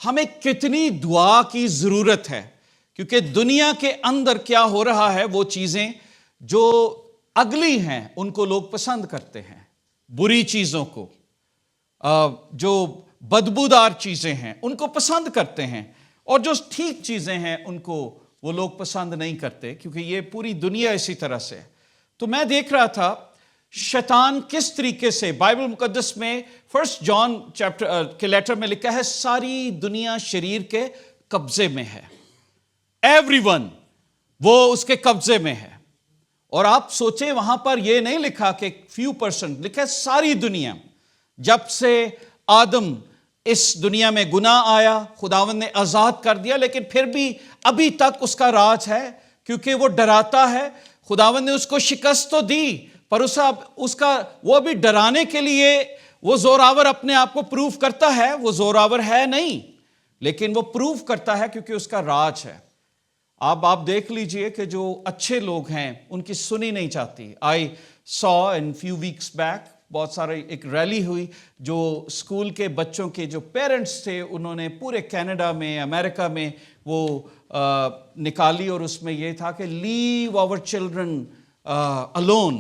ہمیں کتنی دعا کی ضرورت ہے، کیونکہ دنیا کے اندر کیا ہو رہا ہے، وہ چیزیں جو اگلی ہیں ان کو لوگ پسند کرتے ہیں، بری چیزوں کو، جو بدبودار چیزیں ہیں ان کو پسند کرتے ہیں، اور جو ٹھیک چیزیں ہیں ان کو وہ لوگ پسند نہیں کرتے، کیونکہ یہ پوری دنیا اسی طرح سے ہے۔ تو میں دیکھ رہا تھا شیطان کس طریقے سے بائبل مقدس میں فرسٹ جان چیپٹر کے لیٹر میں لکھا ہے، ساری دنیا شریر کے قبضے میں ہے، ایوری ون وہ اس کے قبضے میں ہے۔ اور آپ سوچیں وہاں پر یہ نہیں لکھا کہ فیو پرسنٹ، لکھا ہے ساری دنیا۔ جب سے آدم اس دنیا میں گناہ آیا، خداوند نے آزاد کر دیا، لیکن پھر بھی ابھی تک اس کا راج ہے، کیونکہ وہ ڈراتا ہے۔ خداوند نے اس کو شکست تو دی، پر وہ بھی ڈرانے کے لیے وہ زوراور اپنے آپ کو پروف کرتا ہے، وہ زوراور ہے نہیں، لیکن وہ پروف کرتا ہے کیونکہ اس کا راج ہے۔ آپ دیکھ لیجئے کہ جو اچھے لوگ ہیں ان کی سنی نہیں چاہتی۔ آئی سو ان فیو ویکس بیک بہت سارے ایک ریلی ہوئی، جو اسکول کے بچوں کے جو پیرنٹس تھے انہوں نے پورے کینیڈا میں، امریکہ میں وہ نکالی، اور اس میں یہ تھا کہ leave our children alone,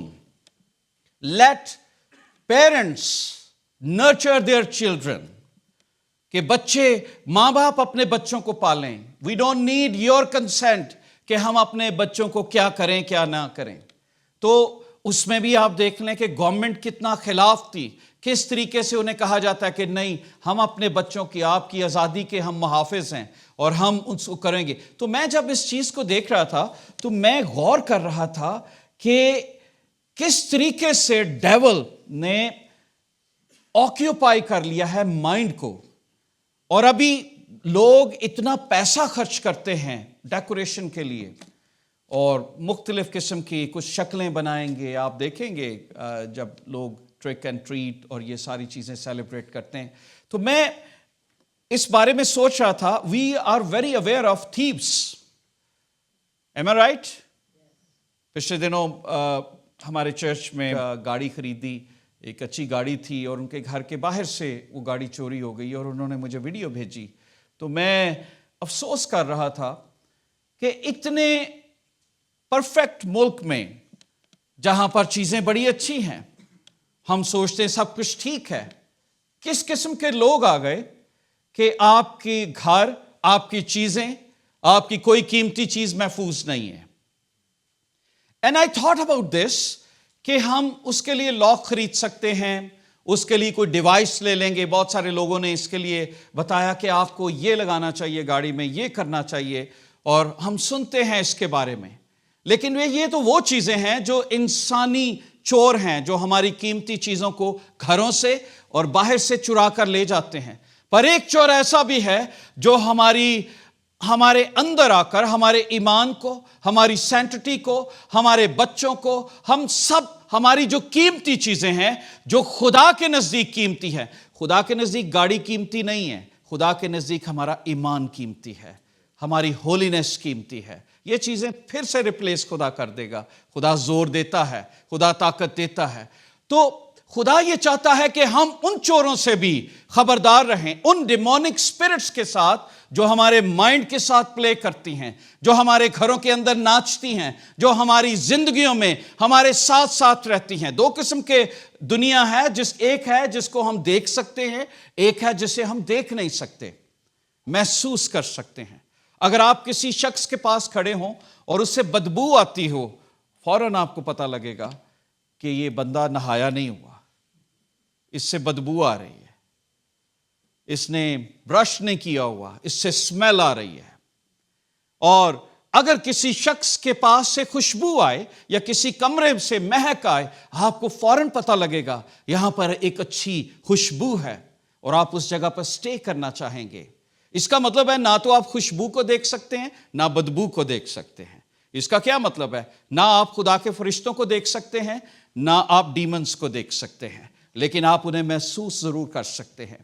let parents nurture their children، کہ بچے، ماں باپ اپنے بچوں کو پالیں۔ we don't need your consent کہ ہم اپنے بچوں کو کیا کریں کیا نہ کریں۔ تو اس میں بھی آپ دیکھ لیں کہ گورنمنٹ کتنا خلاف تھی، کس طریقے سے انہیں کہا جاتا ہے کہ نہیں، ہم اپنے بچوں کی، آپ کی آزادی کے ہم محافظ ہیں اور ہم اس کو کریں گے۔ تو میں جب اس چیز کو دیکھ رہا تھا تو میں غور کر رہا تھا کہ کس طریقے سے ڈیول نے آکیوپائی کر لیا ہے مائنڈ کو، اور ابھی لوگ اتنا پیسہ خرچ کرتے ہیں ڈیکوریشن کے لیے، اور مختلف قسم کی کچھ شکلیں بنائیں گے۔ آپ دیکھیں گے جب لوگ ٹرک اینڈ ٹریٹ اور یہ ساری چیزیں سیلیبریٹ کرتے ہیں، تو میں اس بارے میں سوچ رہا تھا، we are very aware of thieves, am I right? پچھلے دنوں ہمارے چرچ میں گاڑی خریدی، ایک اچھی گاڑی تھی، اور ان کے گھر کے باہر سے وہ گاڑی چوری ہو گئی، اور انہوں نے مجھے ویڈیو بھیجی۔ تو میں افسوس کر رہا تھا کہ اتنے پرفیکٹ ملک میں جہاں پر چیزیں بڑی اچھی ہیں، ہم سوچتے ہیں سب کچھ ٹھیک ہے، کس قسم کے لوگ آ گئے کہ آپ کے گھر، آپ کی چیزیں، آپ کی کوئی قیمتی چیز محفوظ نہیں ہے۔ And I thought about this کہ ہم اس کے لیے لاک خرید سکتے ہیں، اس کے لیے کوئی ڈیوائس لے لیں گے۔ بہت سارے لوگوں نے اس کے لیے بتایا کہ آپ کو یہ لگانا چاہیے گاڑی میں، یہ کرنا چاہیے، اور ہم سنتے ہیں اس کے بارے میں۔ لیکن یہ تو وہ چیزیں ہیں جو انسانی چور ہیں، جو ہماری قیمتی چیزوں کو گھروں سے اور باہر سے چرا کر لے جاتے ہیں۔ پر ایک چور ایسا بھی ہے جو ہمارے اندر آ کر ہمارے ایمان کو، ہماری سینٹٹی کو، ہمارے بچوں کو، ہماری جو قیمتی چیزیں ہیں، جو خدا کے نزدیک قیمتی ہے۔ خدا کے نزدیک گاڑی قیمتی نہیں ہے، خدا کے نزدیک ہمارا ایمان قیمتی ہے، ہماری ہولینس قیمتی ہے۔ یہ چیزیں پھر سے ریپلیس خدا کر دے گا۔ خدا زور دیتا ہے، خدا طاقت دیتا ہے۔ تو خدا یہ چاہتا ہے کہ ہم ان چوروں سے بھی خبردار رہیں، ان ڈیمونک سپرٹس کے ساتھ جو ہمارے مائنڈ کے ساتھ پلے کرتی ہیں، جو ہمارے گھروں کے اندر ناچتی ہیں، جو ہماری زندگیوں میں ہمارے ساتھ ساتھ رہتی ہیں۔ دو قسم کے دنیا ہے، ایک ہے جس کو ہم دیکھ سکتے ہیں، ایک ہے جسے ہم دیکھ نہیں سکتے، محسوس کر سکتے ہیں۔ اگر آپ کسی شخص کے پاس کھڑے ہوں اور اس سے بدبو آتی ہو، فوراً آپ کو پتہ لگے گا کہ یہ بندہ نہایا نہیں ہوا، اس سے بدبو آ رہی ہے، اس نے برش نہیں کیا ہوا، اس سے سمیل آ رہی ہے۔ اور اگر کسی شخص کے پاس سے خوشبو آئے یا کسی کمرے سے مہک آئے، آپ کو فوراً پتہ لگے گا یہاں پر ایک اچھی خوشبو ہے، اور آپ اس جگہ پر سٹے کرنا چاہیں گے۔ اس کا مطلب ہے نہ تو آپ خوشبو کو دیکھ سکتے ہیں، نہ بدبو کو دیکھ سکتے ہیں۔ اس کا کیا مطلب ہے؟ نہ آپ خدا کے فرشتوں کو دیکھ سکتے ہیں، نہ آپ ڈیمنز کو دیکھ سکتے ہیں، لیکن آپ انہیں محسوس ضرور کر سکتے ہیں۔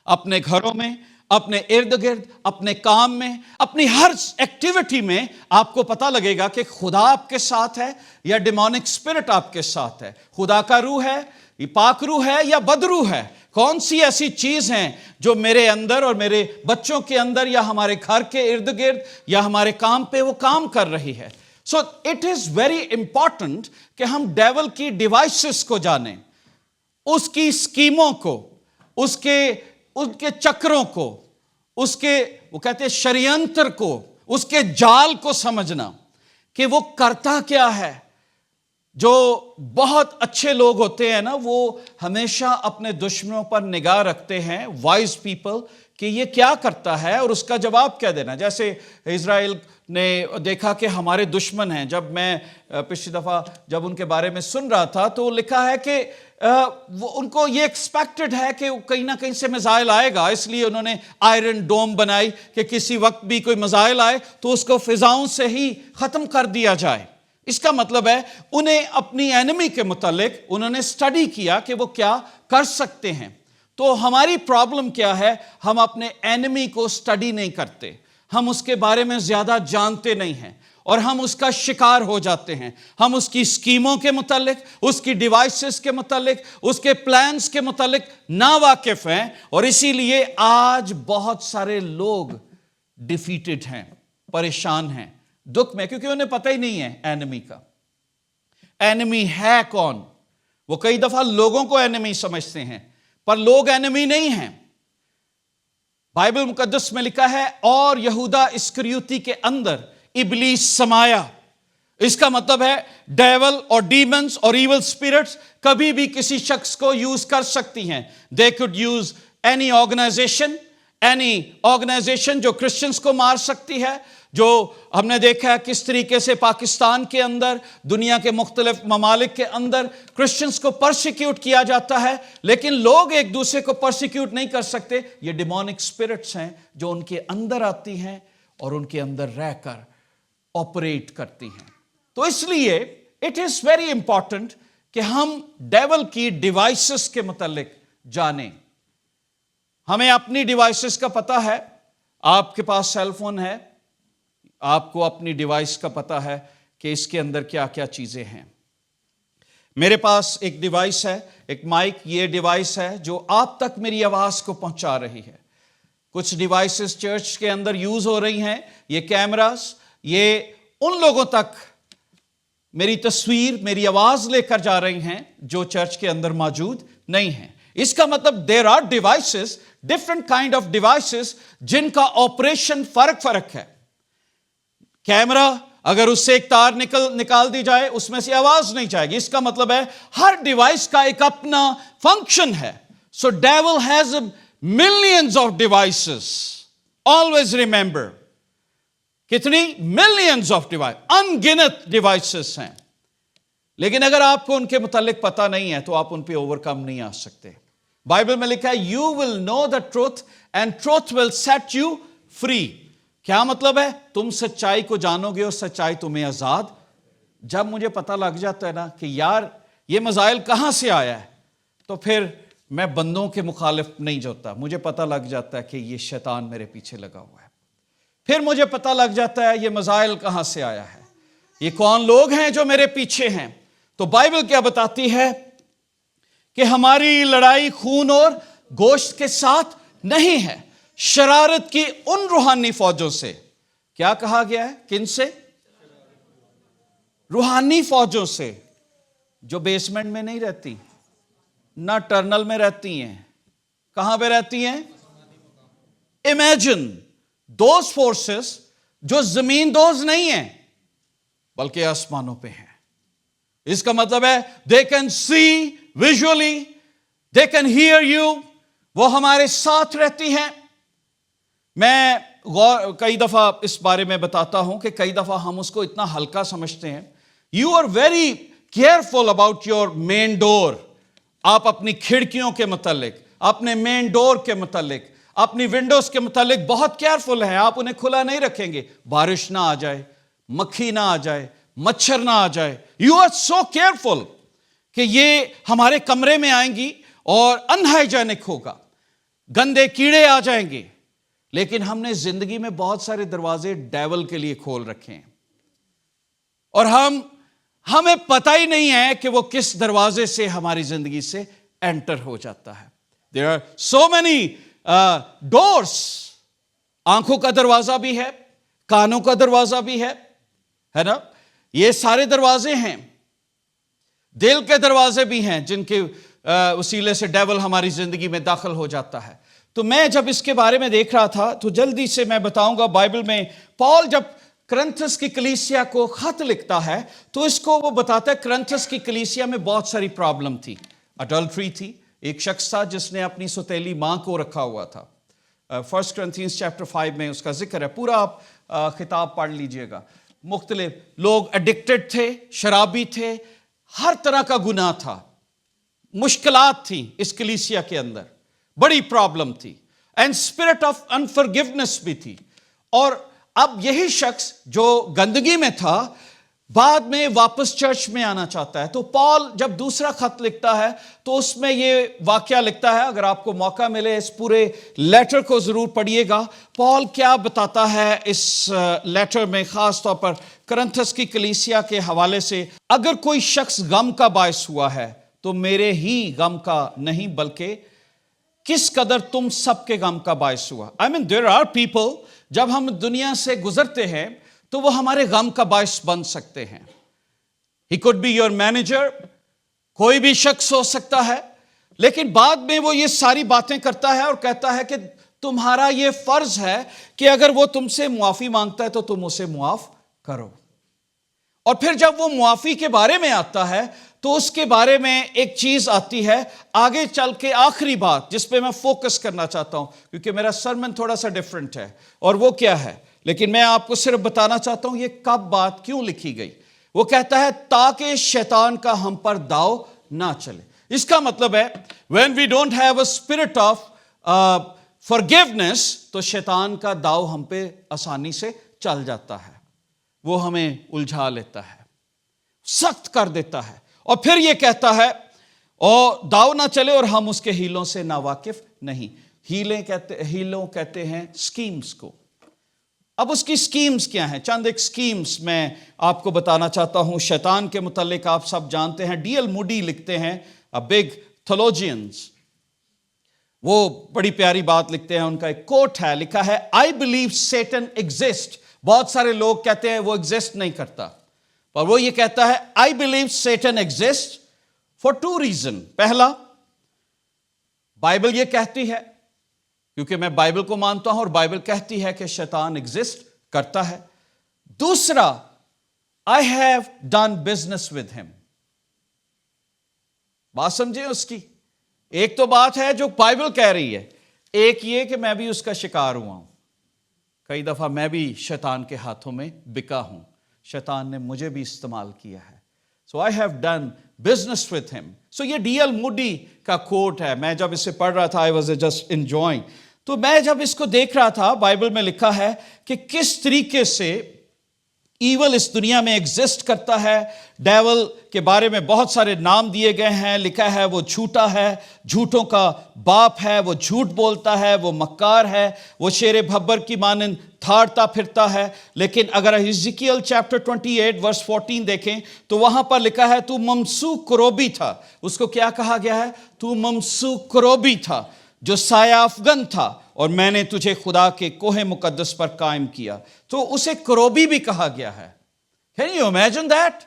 اپنے گھروں میں، اپنے ارد گرد، اپنے کام میں، اپنی ہر ایکٹیویٹی میں آپ کو پتہ لگے گا کہ خدا آپ کے ساتھ ہے یا ڈیمونک سپرٹ آپ کے ساتھ ہے، خدا کا روح ہے، یہ پاک روح ہے یا بد روح ہے۔ کون سی ایسی چیز ہیں جو میرے اندر اور میرے بچوں کے اندر یا ہمارے گھر کے ارد گرد یا ہمارے کام پہ وہ کام کر رہی ہے. So it is very important کہ ہم ڈیول کی ڈیوائسز کو جانیں، اس کی اسکیموں کو، ان کے چکروں کو، اس کے وہ کہتے ہیں شریانتر کو، اس کے جال کو سمجھنا کہ وہ کرتا کیا ہے. جو بہت اچھے لوگ ہوتے ہیں نا، وہ ہمیشہ اپنے دشمنوں پر نگاہ رکھتے ہیں، وائز پیپل، کہ یہ کیا کرتا ہے اور اس کا جواب کیا دینا. جیسے اسرائیل نے دیکھا کہ ہمارے دشمن ہیں. جب میں پچھلی دفعہ جب ان کے بارے میں سن رہا تھا تو لکھا ہے کہ ان کو یہ ایکسپیکٹڈ ہے کہ کہیں نہ کہیں سے میزائل آئے گا، اس لیے انہوں نے آئرن ڈوم بنائی کہ کسی وقت بھی کوئی میزائل آئے تو اس کو فضاؤں سے ہی ختم کر دیا جائے. اس کا مطلب ہے انہیں اپنی اینمی کے متعلق انہوں نے سٹڈی کیا کہ وہ کیا کر سکتے ہیں. تو ہماری پرابلم کیا ہے؟ ہم اپنے اینمی کو سٹڈی نہیں کرتے، ہم اس کے بارے میں زیادہ جانتے نہیں ہیں اور ہم اس کا شکار ہو جاتے ہیں. ہم اس کی سکیموں کے متعلق، اس کی ڈیوائسز کے متعلق، اس کے پلانز کے متعلق ناواقف ہیں، اور اسی لیے آج بہت سارے لوگ ڈیفیٹڈ ہیں، پریشان ہیں، دکھ میں، کیونکہ انہیں پتہ ہی نہیں ہے اینمی کا. اینمی ہے کون؟ وہ کئی دفعہ لوگوں کو اینمی سمجھتے ہیں، پر لوگ اینمی نہیں ہیں. بائبل مقدس میں لکھا ہے اور یہودا اسکریوتی کے اندر ابلیس سمایا. اس کا مطلب ہے ڈیول اور ڈیمنز اور ایول اسپرٹس کبھی بھی کسی شخص کو یوز کر سکتی ہیں. They code use any organisation جو کرسچنز کو مار سکتی ہے. جو ہم نے دیکھا ہے کس طریقے سے پاکستان کے اندر، دنیا کے مختلف ممالک کے اندر کرسچنز کو پرسیکیوٹ کیا جاتا ہے، لیکن لوگ ایک دوسرے کو پرسیکیوٹ نہیں کر سکتے. یہ ڈیمونک اسپرٹس ہیں جو ان کے اندر آتی ہیں اور ان کے اندر رہ کر آپریٹ کرتی ہیں. تو اس لیے اٹ از ویری امپورٹنٹ کہ ہم ڈیول کی ڈیوائسز کے متعلق جانیں. ہمیں اپنی ڈیوائسز کا پتہ ہے. آپ کے پاس سیل فون ہے، آپ کو اپنی ڈیوائس کا پتہ ہے کہ اس کے اندر کیا کیا چیزیں ہیں. میرے پاس ایک ڈیوائس ہے، ایک مائک. یہ ڈیوائس ہے جو آپ تک میری آواز کو پہنچا رہی ہے. کچھ ڈیوائسز چرچ کے اندر یوز ہو رہی ہیں. یہ کیمراز، یہ ان لوگوں تک میری تصویر، میری آواز لے کر جا رہی ہیں جو چرچ کے اندر موجود نہیں ہیں. اس کا مطلب there are devices, different kind of devices, جن کا آپریشن فرق ہے. کیمرا اگر اس سے ایک تار نکال دی جائے اس میں سے آواز نہیں جائے گی. اس کا مطلب ہے ہر ڈیوائس کا ایک اپنا فنکشن ہے. So devil has millions of devices. Always remember, کتنی ملینز آف ڈیوائس، ان گنت ڈیوائسز ہیں. لیکن اگر آپ کو ان کے متعلق پتہ نہیں ہے تو آپ ان پہ اوور کم نہیں آ سکتے. بائبل میں لکھا ہے you will know the truth and truth will set you free. کیا مطلب ہے؟ تم سچائی کو جانو گے اور سچائی تمہیں آزاد. جب مجھے پتہ لگ جاتا ہے نا کہ یار یہ مزائل کہاں سے آیا ہے، تو پھر میں بندوں کے مخالف نہیں جاتا. مجھے پتہ لگ جاتا ہے کہ یہ شیطان میرے پیچھے لگا ہوا ہے. پھر مجھے پتہ لگ جاتا ہے یہ مزائل کہاں سے آیا ہے، یہ کون لوگ ہیں جو میرے پیچھے ہیں. تو بائبل کیا بتاتی ہے کہ ہماری لڑائی خون اور گوشت کے ساتھ نہیں ہے، شرارت کی ان روحانی فوجوں سے. کیا کہا گیا ہے؟ کن سے؟ روحانی فوجوں سے جو بیسمنٹ میں نہیں رہتی، نہ ٹرنل میں رہتی ہیں. کہاں پہ رہتی ہیں؟ امیجن دوز فورسز جو زمین دوز نہیں ہیں بلکہ آسمانوں پہ ہیں. اس کا مطلب ہے they can see visually, they can hear you. وہ ہمارے ساتھ رہتی ہیں. میں کئی دفعہ اس بارے میں بتاتا ہوں کہ کئی دفعہ ہم اس کو اتنا ہلکا سمجھتے ہیں. You are very careful about your main door. آپ اپنی کھڑکیوں کے متعلق، اپنے مین ڈور کے متعلق، اپنی ونڈوز کے متعلق بہت کیئرفل ہیں. آپ انہیں کھلا نہیں رکھیں گے، بارش نہ آ جائے، مکھی نہ آ جائے، مچھر نہ آ جائے. یو آر سو کیئرفل کہ یہ ہمارے کمرے میں آئیں گی اور انہائیجینک ہوگا، گندے کیڑے آ جائیں گے. لیکن ہم نے زندگی میں بہت سارے دروازے ڈیول کے لیے کھول رکھے ہیں اور ہمیں پتہ ہی نہیں ہے کہ وہ کس دروازے سے ہماری زندگی سے انٹر ہو جاتا ہے. There are so many doors. آنکھوں کا دروازہ بھی ہے, کانوں کا دروازہ بھی ہے نا, یہ سارے دروازے ہیں. دل کے دروازے بھی ہیں جن کے وسیلے سے ڈیول ہماری زندگی میں داخل ہو جاتا ہے. تو میں جب اس کے بارے میں دیکھ رہا تھا تو جلدی سے میں بتاؤں گا, بائبل میں پال جب کرنتھس کی کلیسیا کو خط لکھتا ہے تو اس کو وہ بتاتا ہے کرنتھس کی کلیسیا میں بہت ساری پرابلم تھی. اڈلٹری تھی, ایک شخص تھا جس نے اپنی سوتیلی ماں کو رکھا ہوا تھا. 1 Corinthians chapter 5 میں اس کا ذکر ہے, پورا آپ خطاب پڑھ لیجئے گا. مختلف لوگ ایڈکٹڈ تھے, شرابی تھے, ہر طرح کا گناہ تھا, مشکلات تھیں اس کلیسیا کے اندر, بڑی پرابلم تھی, اینڈ اسپرٹ آف انفرگیونیس بھی تھی. اور اب یہی شخص جو گندگی میں تھا بعد میں واپس چرچ میں آنا چاہتا ہے. تو پال جب دوسرا خط لکھتا ہے تو اس میں یہ واقعہ لکھتا ہے, اگر آپ کو موقع ملے اس پورے لیٹر کو ضرور پڑھیے گا. پال کیا بتاتا ہے اس لیٹر میں, خاص طور پر کرنتھس کی کلیسیا کے حوالے سے, اگر کوئی شخص غم کا باعث ہوا ہے تو میرے ہی غم کا نہیں بلکہ کس قدر تم سب کے غم کا باعث ہوا. there are people, جب ہم دنیا سے گزرتے ہیں تو وہ ہمارے غم کا باعث بن سکتے ہیں. He could be your manager, کوئی بھی شخص ہو سکتا ہے, لیکن بعد میں وہ یہ ساری باتیں کرتا ہے اور کہتا ہے کہ تمہارا یہ فرض ہے کہ اگر وہ تم سے معافی مانگتا ہے تو تم اسے معاف کرو. اور پھر جب وہ معافی کے بارے میں آتا ہے تو اس کے بارے میں ایک چیز آتی ہے آگے چل کے, آخری بات جس پہ میں فوکس کرنا چاہتا ہوں کیونکہ میرا سرمن تھوڑا سا ڈیفرنٹ ہے, اور وہ کیا ہے, لیکن میں آپ کو صرف بتانا چاہتا ہوں یہ کب بات کیوں لکھی گئی. وہ کہتا ہے تاکہ شیطان کا ہم پر داؤ نہ چلے. اس کا مطلب ہے when we don't have a spirit of forgiveness تو شیطان کا داؤ ہم پہ آسانی سے چل جاتا ہے, وہ ہمیں الجھا لیتا ہے, سخت کر دیتا ہے, اور پھر یہ کہتا ہے اور داؤ نہ چلے اور ہم اس کے ہیلوں سے ناواقف نہیں. ہیلوں کہتے ہیں سکیمز کو. اب اس کی سکیمز کیا ہیں, چند ایک سکیمز میں آپ کو بتانا چاہتا ہوں. شیطان کے متعلق آپ سب جانتے ہیں, ڈی ایل موڈی لکھتے ہیں, بگ تھولوجینز, وہ بڑی پیاری بات لکھتے ہیں. ان کا ایک کوٹ ہے, لکھا ہے I believe Satan exists. بہت سارے لوگ کہتے ہیں وہ ایگزسٹ نہیں کرتا, اور وہ یہ کہتا ہے I believe Satan exists for 2 reasons. پہلا, بائبل یہ کہتی ہے, کیونکہ میں بائبل کو مانتا ہوں اور بائبل کہتی ہے کہ شیطان ایگزسٹ کرتا ہے. دوسرا, I have done business with him. بات سمجھیں اس کی, ایک تو بات ہے جو بائبل کہہ رہی ہے, ایک یہ کہ میں بھی اس کا شکار ہوا ہوں. کئی دفعہ میں بھی شیطان کے ہاتھوں میں بکا ہوں, شیطان نے مجھے بھی استعمال کیا ہے. So I have done business with him. So یہ ڈی ایل موڈی کا کوٹ ہے. میں جب اسے پڑھ رہا تھا I was just enjoying. تو میں جب اس کو دیکھ رہا تھا, بائبل میں لکھا ہے کہ کس طریقے سے ایول اس دنیا میں ایگزسٹ کرتا ہے. ڈیول کے بارے میں بہت سارے نام دیے گئے ہیں. لکھا ہے وہ جھوٹا ہے, جھوٹوں کا باپ ہے, وہ جھوٹ بولتا ہے, وہ مکار ہے, وہ شیر بھبر کی مانند تھاڑتا پھرتا ہے. لیکن اگر ایزیکیل چیپٹر 28 ورس 14 دیکھیں تو وہاں پر لکھا ہے تو ممسوک کروبی تھا. اس کو کیا کہا گیا ہے, تو ممسوک کروبی تھا جو سایہ افغن تھا, اور میں نے تجھے خدا کے کوہ مقدس پر قائم کیا. تو اسے کروبی بھی کہا گیا ہے. Can you imagine that?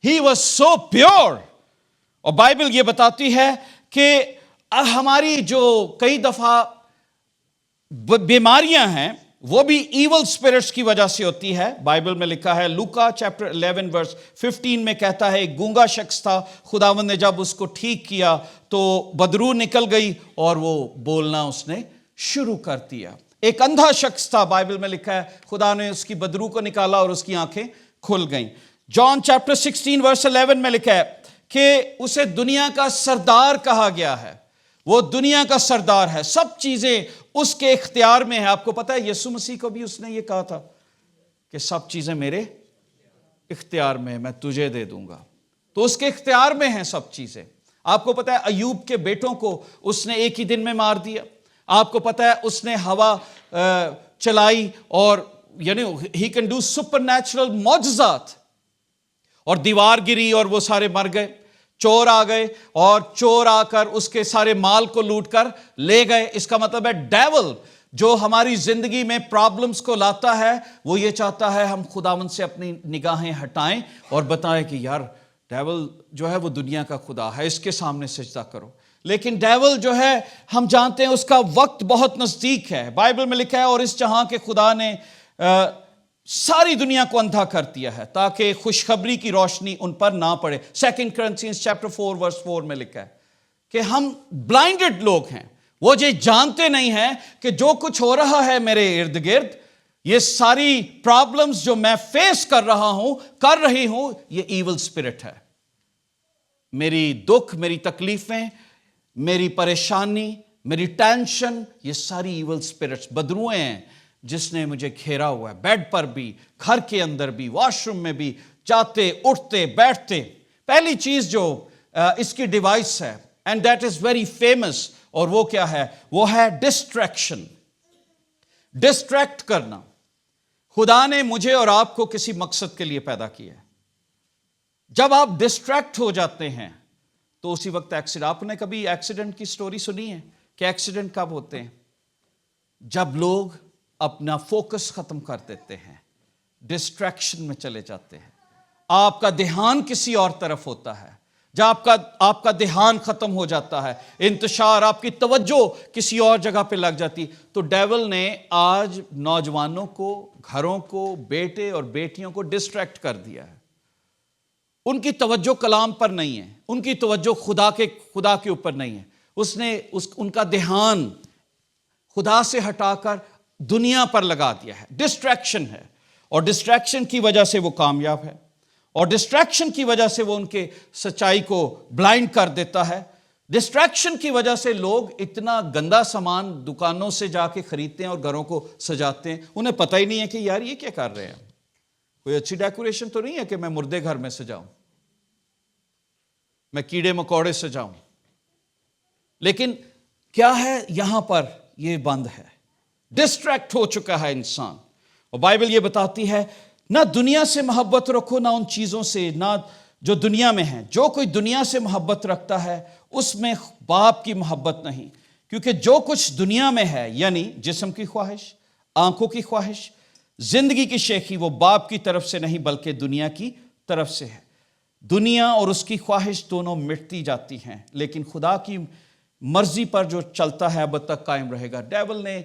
He was so pure. اور بائبل یہ بتاتی ہے کہ ہماری جو کئی دفعہ بیماریاں ہیں وہ بھی ایول سپرٹس کی وجہ سے ہوتی ہے. بائبل میں لکھا ہے, لوکا چیپٹر 11 ورس 15 میں کہتا ہے ایک گونگا شخص تھا, خداوند نے جب اس کو ٹھیک کیا تو بدرو نکل گئی اور وہ بولنا اس نے شروع کر دیا. ایک اندھا شخص تھا, بائبل میں لکھا ہے خدا نے اس کی بدرو کو نکالا اور اس کی آنکھیں کھل گئیں. جان چیپٹر 16 ورس 11 میں لکھا ہے کہ اسے دنیا کا سردار کہا گیا ہے. وہ دنیا کا سردار ہے, سب چیزیں اس کے اختیار میں ہیں. آپ کو پتا ہے یسوع مسیح کو بھی اس نے یہ کہا تھا کہ سب چیزیں میرے اختیار میں, میں تجھے دے دوں گا. تو اس کے اختیار میں ہیں سب چیزیں. آپ کو پتا ہے ایوب کے بیٹوں کو اس نے ایک ہی دن میں مار دیا. آپ کو پتا ہے اس نے ہوا چلائی اور یعنی he can do super natural معجزات, اور دیوار گری اور وہ سارے مر گئے. چور آ گئے اور چور آ کر اس کے سارے مال کو لوٹ کر لے گئے. اس کا مطلب ہے ڈیول جو ہماری زندگی میں پرابلمز کو لاتا ہے وہ یہ چاہتا ہے ہم خداوند سے اپنی نگاہیں ہٹائیں اور بتائیں کہ یار ڈیول جو ہے وہ دنیا کا خدا ہے, اس کے سامنے سجدہ کرو. لیکن ڈیول جو ہے ہم جانتے ہیں اس کا وقت بہت نزدیک ہے. بائبل میں لکھا ہے اور اس جہاں کے خدا نے ساری دنیا کو اندھا کر دیا ہے تاکہ خوشخبری کی روشنی ان پر نہ پڑے. 2 Corinthians chapter 4 verse 4 میں لکھا ہے کہ ہم بلائنڈڈ لوگ ہیں, وہ یہ جانتے نہیں ہیں کہ جو کچھ ہو رہا ہے میرے ارد گرد, یہ ساری پرابلمز جو میں فیس کر رہی ہوں یہ ایول اسپرٹ ہے. میری دکھ, میری تکلیفیں, میری پریشانی, میری ٹینشن, یہ ساری ایول اسپرٹس بدروئیں ہیں جس نے مجھے گھیرا ہوا ہے, بیڈ پر بھی, گھر کے اندر بھی, واش روم میں بھی, جاتے اٹھتے بیٹھتے. پہلی چیز جو اس کی ڈیوائس ہے and that is very famous, اور وہ کیا ہے؟ وہ ہے ڈسٹریکشن. ڈسٹریکٹ کرنا. خدا نے مجھے اور آپ کو کسی مقصد کے لیے پیدا کیا ہے. جب آپ ڈسٹریکٹ ہو جاتے ہیں تو اسی وقت ایکسیڈنٹ. آپ نے کبھی ایکسیڈنٹ کی سٹوری سنی ہے کہ ایکسیڈنٹ کب ہوتے ہیں؟ جب لوگ اپنا فوکس ختم کر دیتے ہیں, ڈسٹریکشن میں چلے جاتے ہیں. آپ کا دھیان کسی اور طرف ہوتا ہے, جب آپ کا دھیان ختم ہو جاتا ہے, انتشار, آپ کی توجہ کسی اور جگہ پہ لگ جاتی. تو ڈیول نے آج نوجوانوں کو, گھروں کو, بیٹے اور بیٹیوں کو ڈسٹریکٹ کر دیا ہے. ان کی توجہ کلام پر نہیں ہے, ان کی توجہ خدا کے اوپر نہیں ہے. اس نے ان کا دھیان خدا سے ہٹا کر دنیا پر لگا دیا ہے. ڈسٹریکشن ہے, اور ڈسٹریکشن کی وجہ سے وہ کامیاب ہے, اور ڈسٹریکشن کی وجہ سے وہ ان کے سچائی کو بلائنڈ کر دیتا ہے. ڈسٹریکشن کی وجہ سے لوگ اتنا گندا سامان دکانوں سے جا کے خریدتے ہیں اور گھروں کو سجاتے ہیں, انہیں پتہ ہی نہیں ہے کہ یار یہ کیا کر رہے ہیں. کوئی اچھی ڈیکوریشن تو نہیں ہے کہ میں مردے گھر میں سجاؤں, میں کیڑے مکوڑے سجاؤں. لیکن کیا ہے یہاں پر؟ یہ بند ہے. ڈسٹریکٹ ہو چکا ہے انسان. اور بائبل یہ بتاتی ہے نہ دنیا سے محبت رکھو, نہ ان چیزوں سے, نہ جو دنیا میں ہیں. جو کوئی دنیا سے محبت رکھتا ہے اس میں باپ کی محبت نہیں, کیونکہ جو کچھ دنیا میں ہے یعنی جسم کی خواہش, آنکھوں کی خواہش, زندگی کی شیخی, وہ باپ کی طرف سے نہیں بلکہ دنیا کی طرف سے ہے. دنیا اور اس کی خواہش دونوں مٹتی جاتی ہیں, لیکن خدا کی مرضی پر جو چلتا ہے اب تک قائم رہے گا. ڈیول نے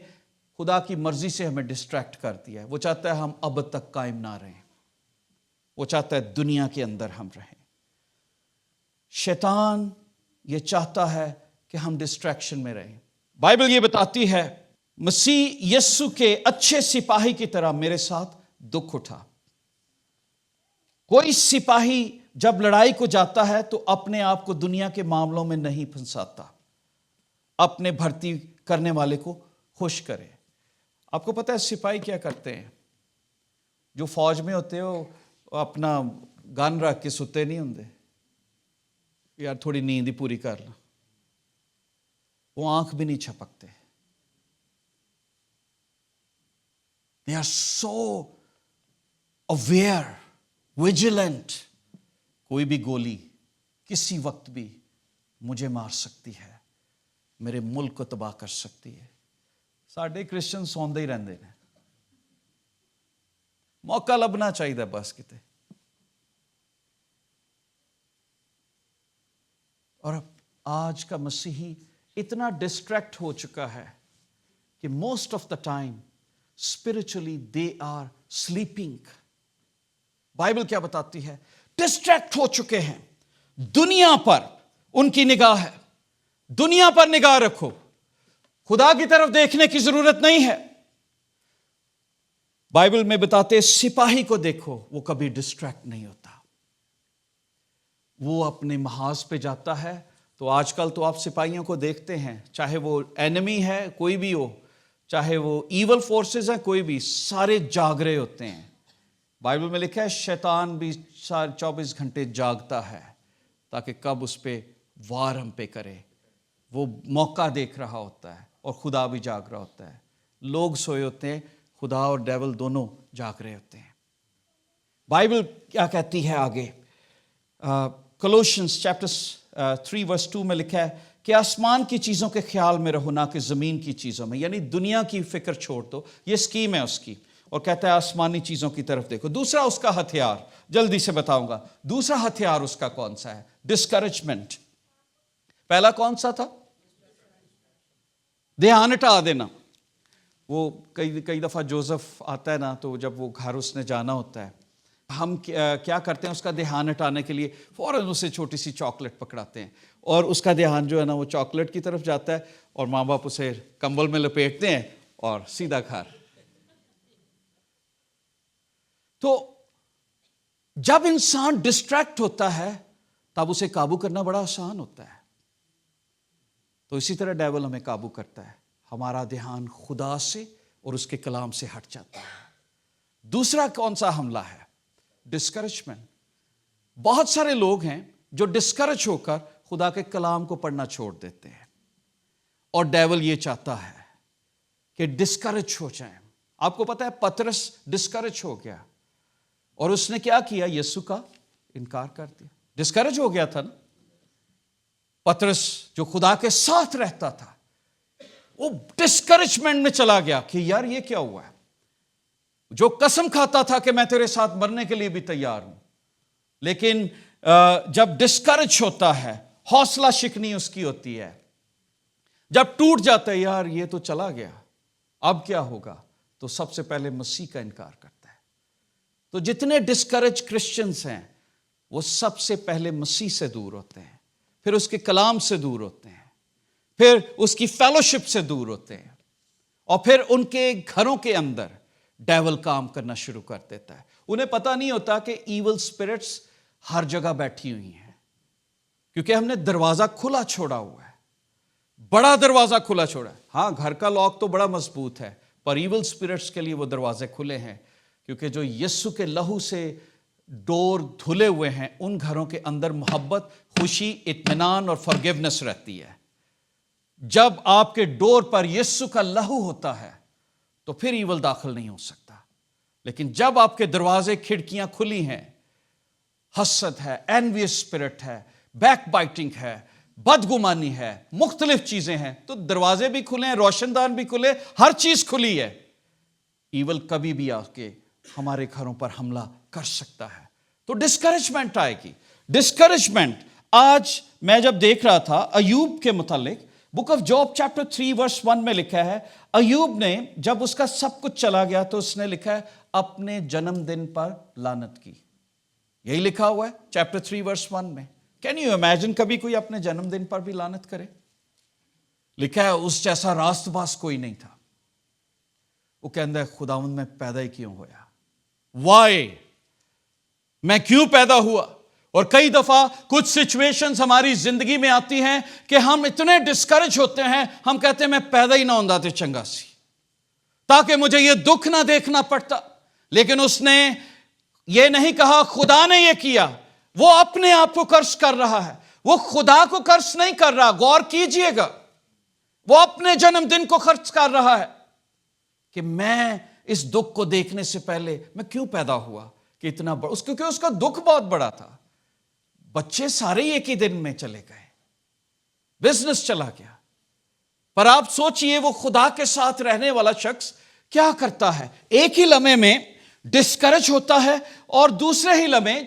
خدا کی مرضی سے ہمیں ڈسٹریکٹ کر دیا ہے. وہ چاہتا ہے ہم اب تک قائم نہ رہیں, وہ چاہتا ہے دنیا کے اندر ہم رہیں. شیطان یہ چاہتا ہے کہ ہم ڈسٹریکشن میں رہیں. بائبل یہ بتاتی ہے مسیح یسو کے اچھے سپاہی کی طرح میرے ساتھ دکھ اٹھا. کوئی سپاہی جب لڑائی کو جاتا ہے تو اپنے آپ کو دنیا کے معاملوں میں نہیں پھنساتا, اپنے بھرتی کرنے والے کو خوش کرے. آپ کو پتہ ہے سپاہی کیا کرتے ہیں؟ جو فوج میں ہوتے ہو اپنا گن رکھ کے ستے نہیں ہوندے, یار تھوڑی نیند ہی پوری کر لو. وہ آنکھ بھی نہیں چھپکتے. They are so aware, vigilant. کوئی بھی گولی کسی وقت بھی مجھے مار سکتی ہے, میرے ملک کو تباہ کر سکتی ہے. ساڈے کرسچن سوندے ہی رہندے نے, موقع لبنا چاہیے بس کتے. اور آج کا مسیحی اتنا ڈسٹریکٹ ہو چکا ہے کہ most of the time spiritually they are sleeping. Bible کیا بتاتی ہے؟ ڈسٹریکٹ ہو چکے ہیں. دنیا پر ان کی نگاہ ہے. دنیا پر نگاہ رکھو, خدا کی طرف دیکھنے کی ضرورت نہیں ہے. بائبل میں بتاتے سپاہی کو دیکھو, وہ کبھی ڈسٹریکٹ نہیں ہوتا. وہ اپنے محاذ پہ جاتا ہے. تو آج کل تو آپ سپاہیوں کو دیکھتے ہیں, چاہے وہ اینمی ہے کوئی بھی ہو, چاہے وہ ایول فورسز ہیں کوئی بھی, سارے جاگ رہے ہوتے ہیں. بائبل میں لکھا ہے شیطان بھی 24 گھنٹے جاگتا ہے تاکہ کب اس پہ وار ہم پہ کرے. وہ موقع دیکھ رہا ہوتا ہے اور خدا بھی جاگ رہا ہوتا ہے. لوگ سوئے ہوتے ہیں, خدا اور ڈیول دونوں جاگ رہے ہوتے ہیں. بائبل کیا کہتی ہے آگے؟ Colossians chapter 3 verse 2 میں لکھا ہے کہ آسمان کی چیزوں کے خیال میں رہو، نہ کہ زمین کی چیزوں میں. یعنی دنیا کی فکر چھوڑ دو، یہ سکیم ہے اس کی، اور کہتا ہے آسمانی چیزوں کی طرف دیکھو. دوسرا اس کا ہتھیار، جلدی سے بتاؤں گا. دوسرا ہتھیار اس کا کون سا ہے؟ ڈسکریجمنٹ. پہلا کون سا تھا؟ دھیان ہٹا دینا. وہ کئی دفعہ جوزف آتا ہے نا، تو جب وہ گھر اس نے جانا ہوتا ہے، ہم کیا کرتے ہیں اس کا دھیان ہٹانے کے لیے فوراً اسے چھوٹی سی چاکلیٹ پکڑاتے ہیں، اور اس کا دھیان جو ہے نا وہ چاکلیٹ کی طرف جاتا ہے، اور ماں باپ اسے کمبل میں لپیٹتے ہیں اور سیدھا گھر. تو جب انسان ڈسٹریکٹ ہوتا ہے تب اسے قابو کرنا بڑا آسان ہوتا ہے. تو اسی طرح ڈیول ہمیں قابو کرتا ہے، ہمارا دھیان خدا سے اور اس کے کلام سے ہٹ جاتا ہے. دوسرا کون سا حملہ ہے؟ ڈسکریجمنٹ. بہت سارے لوگ ہیں جو ڈسکریج ہو کر خدا کے کلام کو پڑھنا چھوڑ دیتے ہیں، اور ڈیول یہ چاہتا ہے کہ ڈسکریج ہو جائیں. آپ کو پتا ہے پترس ڈسکریج ہو گیا، اور اس نے کیا کیا؟ یسوع کا انکار کر دیا. ڈسکریج ہو گیا تھا نا. پترس جو خدا کے ساتھ رہتا تھا وہ ڈسکریجمنٹ میں چلا گیا کہ یار یہ کیا ہوا ہے. جو قسم کھاتا تھا کہ میں تیرے ساتھ مرنے کے لیے بھی تیار ہوں، لیکن جب ڈسکریج ہوتا ہے، حوصلہ شکنی اس کی ہوتی ہے، جب ٹوٹ جاتا ہے یار یہ تو چلا گیا اب کیا ہوگا، تو سب سے پہلے مسیح کا انکار کرتا ہے. تو جتنے ڈسکریج کرسچنز ہیں وہ سب سے پہلے مسیح سے دور ہوتے ہیں، پھر اس کے کلام سے دور ہوتے ہیں، پھر اس کی فیلوشپ سے دور ہوتے ہیں، اور پھر ان کے گھروں کے اندر ڈیول کام کرنا شروع کر دیتا ہے. انہیں پتہ نہیں ہوتا کہ ایول سپرٹس ہر جگہ بیٹھی ہوئی ہیں، کیونکہ ہم نے دروازہ کھلا چھوڑا ہوا ہے، بڑا دروازہ کھلا چھوڑا ہے. ہاں گھر کا لاک تو بڑا مضبوط ہے، پر ایول سپرٹس کے لیے وہ دروازے کھلے ہیں، کیونکہ جو یسوع کے لہو سے ڈور دھلے ہوئے ہیں ان گھروں کے اندر محبت، خوشی، اطمینان اور فرگیونس رہتی ہے. جب آپ کے ڈور پر یسوع کا لہو ہوتا ہے تو پھر ایول داخل نہیں ہو سکتا. لیکن جب آپ کے دروازے کھڑکیاں کھلی ہیں، حسد ہے، اینویس اسپرٹ ہے، بیک بائٹنگ ہے، بدگمانی ہے، مختلف چیزیں ہیں، تو دروازے بھی کھلے ہیں، روشن دان بھی کھلے، ہر چیز کھلی ہے. ایول کبھی بھی آ کے ہمارے گھروں پر حملہ کر سکتا ہے. تو ڈسکریجمنٹ آئے گی. ڈسکریجمنٹ آج میں جب دیکھ رہا تھا ایوب کے متعلق، بک آف جاب چیپٹر 3 ورس 1 میں لکھا ہے، ایوب نے جب اس کا سب کچھ چلا گیا تو اس نے لکھا ہے اپنے جنم دن پر لعنت کی. یہی لکھا ہوا ہے چیپٹر 3 ورس 1 میں. کین یو امیجن کبھی کوئی اپنے جنم دن پر بھی لعنت کرے؟ لکھا ہے اس جیسا راست باز کوئی نہیں تھا. وہ کہتا ہے خداوند میں پیدا ہی کیوں ہوا؟ وائی؟ میں کیوں پیدا ہوا؟ اور کئی دفعہ کچھ سچویشنز ہماری زندگی میں آتی ہیں کہ ہم اتنے ڈسکریج ہوتے ہیں، ہم کہتے ہیں میں پیدا ہی نہ ہوندا تے چنگا سی، تاکہ مجھے یہ دکھ نہ دیکھنا پڑتا. لیکن اس نے یہ نہیں کہا خدا نے یہ کیا، وہ اپنے آپ کو کرس کر رہا ہے، وہ خدا کو کرس نہیں کر رہا. غور کیجئے گا، وہ اپنے جنم دن کو خرچ کر رہا ہے کہ میں اس دکھ کو دیکھنے سے پہلے میں کیوں پیدا ہوا کہ اتنا بڑا، کیونکہ اس کا دکھ بہت بڑا تھا. بچے سارے ایک ہی دن میں چلے گئے، بزنس چلا گیا. پر آپ سوچئے وہ خدا کے ساتھ رہنے والا شخص کیا کرتا ہے؟ ایک ہی لمحے میں ڈسکریج ہوتا ہے، اور دوسرے ہی لمحے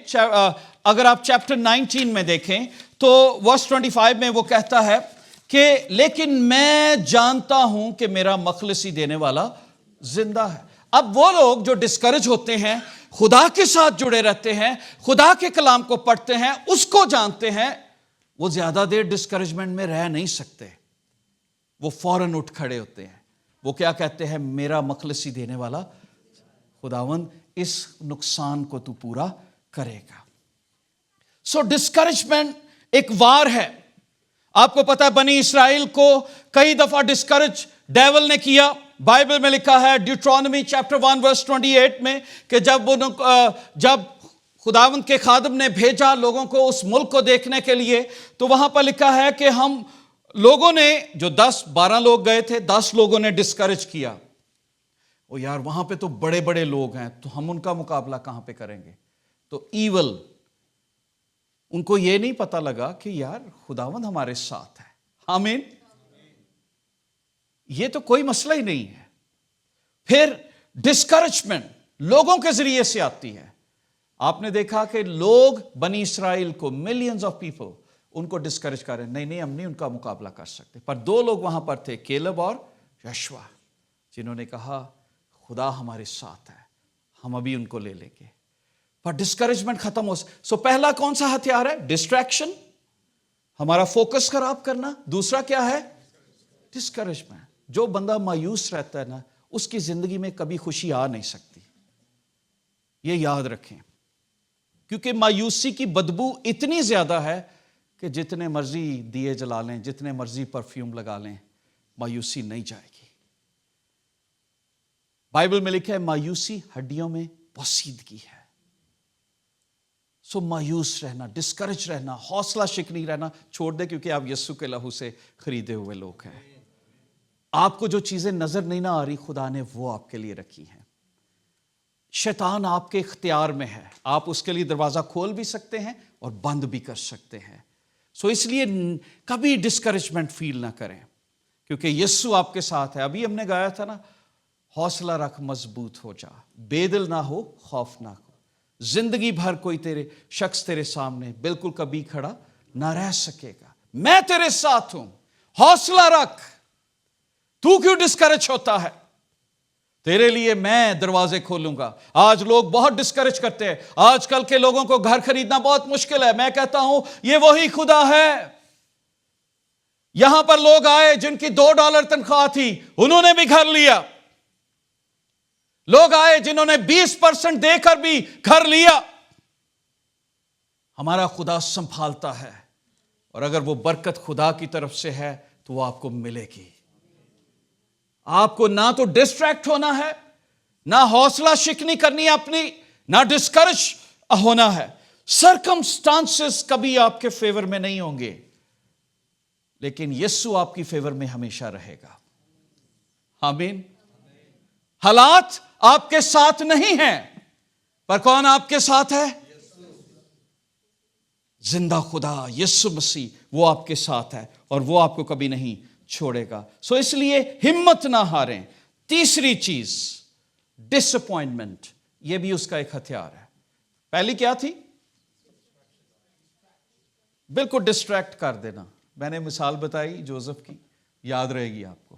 اگر آپ چیپٹر 19 میں دیکھیں تو ورس 25 میں وہ کہتا ہے کہ لیکن میں جانتا ہوں کہ میرا مخلصی دینے والا زندہ ہے. اب وہ لوگ جو ڈسکریج ہوتے ہیں، خدا کے ساتھ جڑے رہتے ہیں، خدا کے کلام کو پڑھتے ہیں، اس کو جانتے ہیں، وہ زیادہ دیر ڈسکریجمنٹ میں رہ نہیں سکتے. وہ فوراً اٹھ کھڑے ہوتے ہیں. وہ کیا کہتے ہیں؟ میرا مخلصی دینے والا خداوند اس نقصان کو تو پورا کرے گا. سو ڈسکریجمنٹ ایک وار ہے. آپ کو پتا ہے بنی اسرائیل کو کئی دفعہ ڈسکریج ڈیول نے کیا. بائبل میں لکھا ہے ڈیوٹرانومی چیپٹر 1 ورس 28 میں کہ جب خداوند کے خادم نے بھیجا لوگوں کو اس ملک کو دیکھنے کے لیے، تو وہاں پر لکھا ہے کہ ہم لوگوں نے جو 10-12 لوگ گئے تھے، 10 لوگوں نے ڈسکریج کیا. او یار وہاں پہ تو بڑے بڑے لوگ ہیں، تو ہم ان کا مقابلہ کہاں پہ کریں گے؟ تو ایول ان کو یہ نہیں پتا لگا کہ یار خداوند ہمارے ساتھ ہے. آمین. یہ تو کوئی مسئلہ ہی نہیں ہے. پھر ڈسکریجمنٹ لوگوں کے ذریعے سے آتی ہے. آپ نے دیکھا کہ لوگ بنی اسرائیل کو ملینز آف پیپل ان کو ڈسکریج کر رہے ہیں. نہیں ہم نہیں ان کا مقابلہ کر سکتے. پر 2 لوگ وہاں پر تھے, کیلب اور یشوع, جنہوں نے کہا خدا ہمارے ساتھ ہے, ہم ابھی ان کو لے لیں گے. پر ڈسکریجمنٹ ختم ہو. سو پہلا کون سا ہتھیار ہے؟ ڈسٹریکشن, ہمارا فوکس خراب کرنا. دوسرا کیا ہے؟ ڈسکریجمنٹ. جو بندہ مایوس رہتا ہے نا, اس کی زندگی میں کبھی خوشی آ نہیں سکتی. یہ یاد رکھیں, کیونکہ مایوسی کی بدبو اتنی زیادہ ہے کہ جتنے مرضی دیے جلا لیں, جتنے مرضی پرفیوم لگا لیں, مایوسی نہیں جائے گی. بائبل میں لکھا ہے مایوسی ہڈیوں میں پوسیدگی ہے. سو مایوس رہنا, ڈسکریج رہنا, حوصلہ شکنی رہنا چھوڑ دے, کیونکہ آپ یسوع کے لہو سے خریدے ہوئے لوگ ہیں. آپ کو جو چیزیں نظر نہیں نہ آ رہی, خدا نے وہ آپ کے لیے رکھی ہیں. شیطان آپ کے اختیار میں ہے, آپ اس کے لیے دروازہ کھول بھی سکتے ہیں اور بند بھی کر سکتے ہیں. سو اس لیے کبھی ڈسکریجمنٹ فیل نہ کریں, کیونکہ یسوع آپ کے ساتھ ہے. ابھی ہم نے گایا تھا نا, حوصلہ رکھ مضبوط ہو جا, بے دل نہ ہو خوفناک ہو. زندگی بھر کوئی تیرے شخص تیرے سامنے بالکل کبھی کھڑا نہ رہ سکے گا. میں تیرے ساتھ ہوں, حوصلہ رکھ. تو کیوں ڈسکریج ہوتا ہے؟ تیرے لیے میں دروازے کھولوں گا. آج لوگ بہت ڈسکریج کرتے ہیں. آج کل کے لوگوں کو گھر خریدنا بہت مشکل ہے. میں کہتا ہوں یہ وہی خدا ہے. یہاں پر لوگ آئے جن کی $2 تنخواہ تھی, انہوں نے بھی گھر لیا. لوگ آئے جنہوں نے 20% دے کر بھی گھر لیا. ہمارا خدا سنبھالتا ہے, اور اگر وہ برکت خدا کی طرف سے ہے تو وہ آپ کو ملے گی. آپ کو نہ تو ڈسٹریکٹ ہونا ہے, نہ حوصلہ شکنی کرنی ہے اپنی, نہ ڈسکریج ہونا ہے. سرکمسٹانسز کبھی آپ کے فیور میں نہیں ہوں گے, لیکن یسوع آپ کی فیور میں ہمیشہ رہے گا. آمین. حالات آپ کے ساتھ نہیں ہیں, پر کون آپ کے ساتھ ہے؟ زندہ خدا یسوع مسیح, وہ آپ کے ساتھ ہے اور وہ آپ کو کبھی نہیں چھوڑے گا. سو اس لیے ہمت نہ ہاریں. تیسری چیز ڈس اپوائنٹمنٹ, یہ بھی اس کا ایک ہتھیار ہے. پہلی کیا تھی؟ بالکل ڈسٹریکٹ کر دینا. میں نے مثال بتائی جوزف کی, یاد رہے گی آپ کو.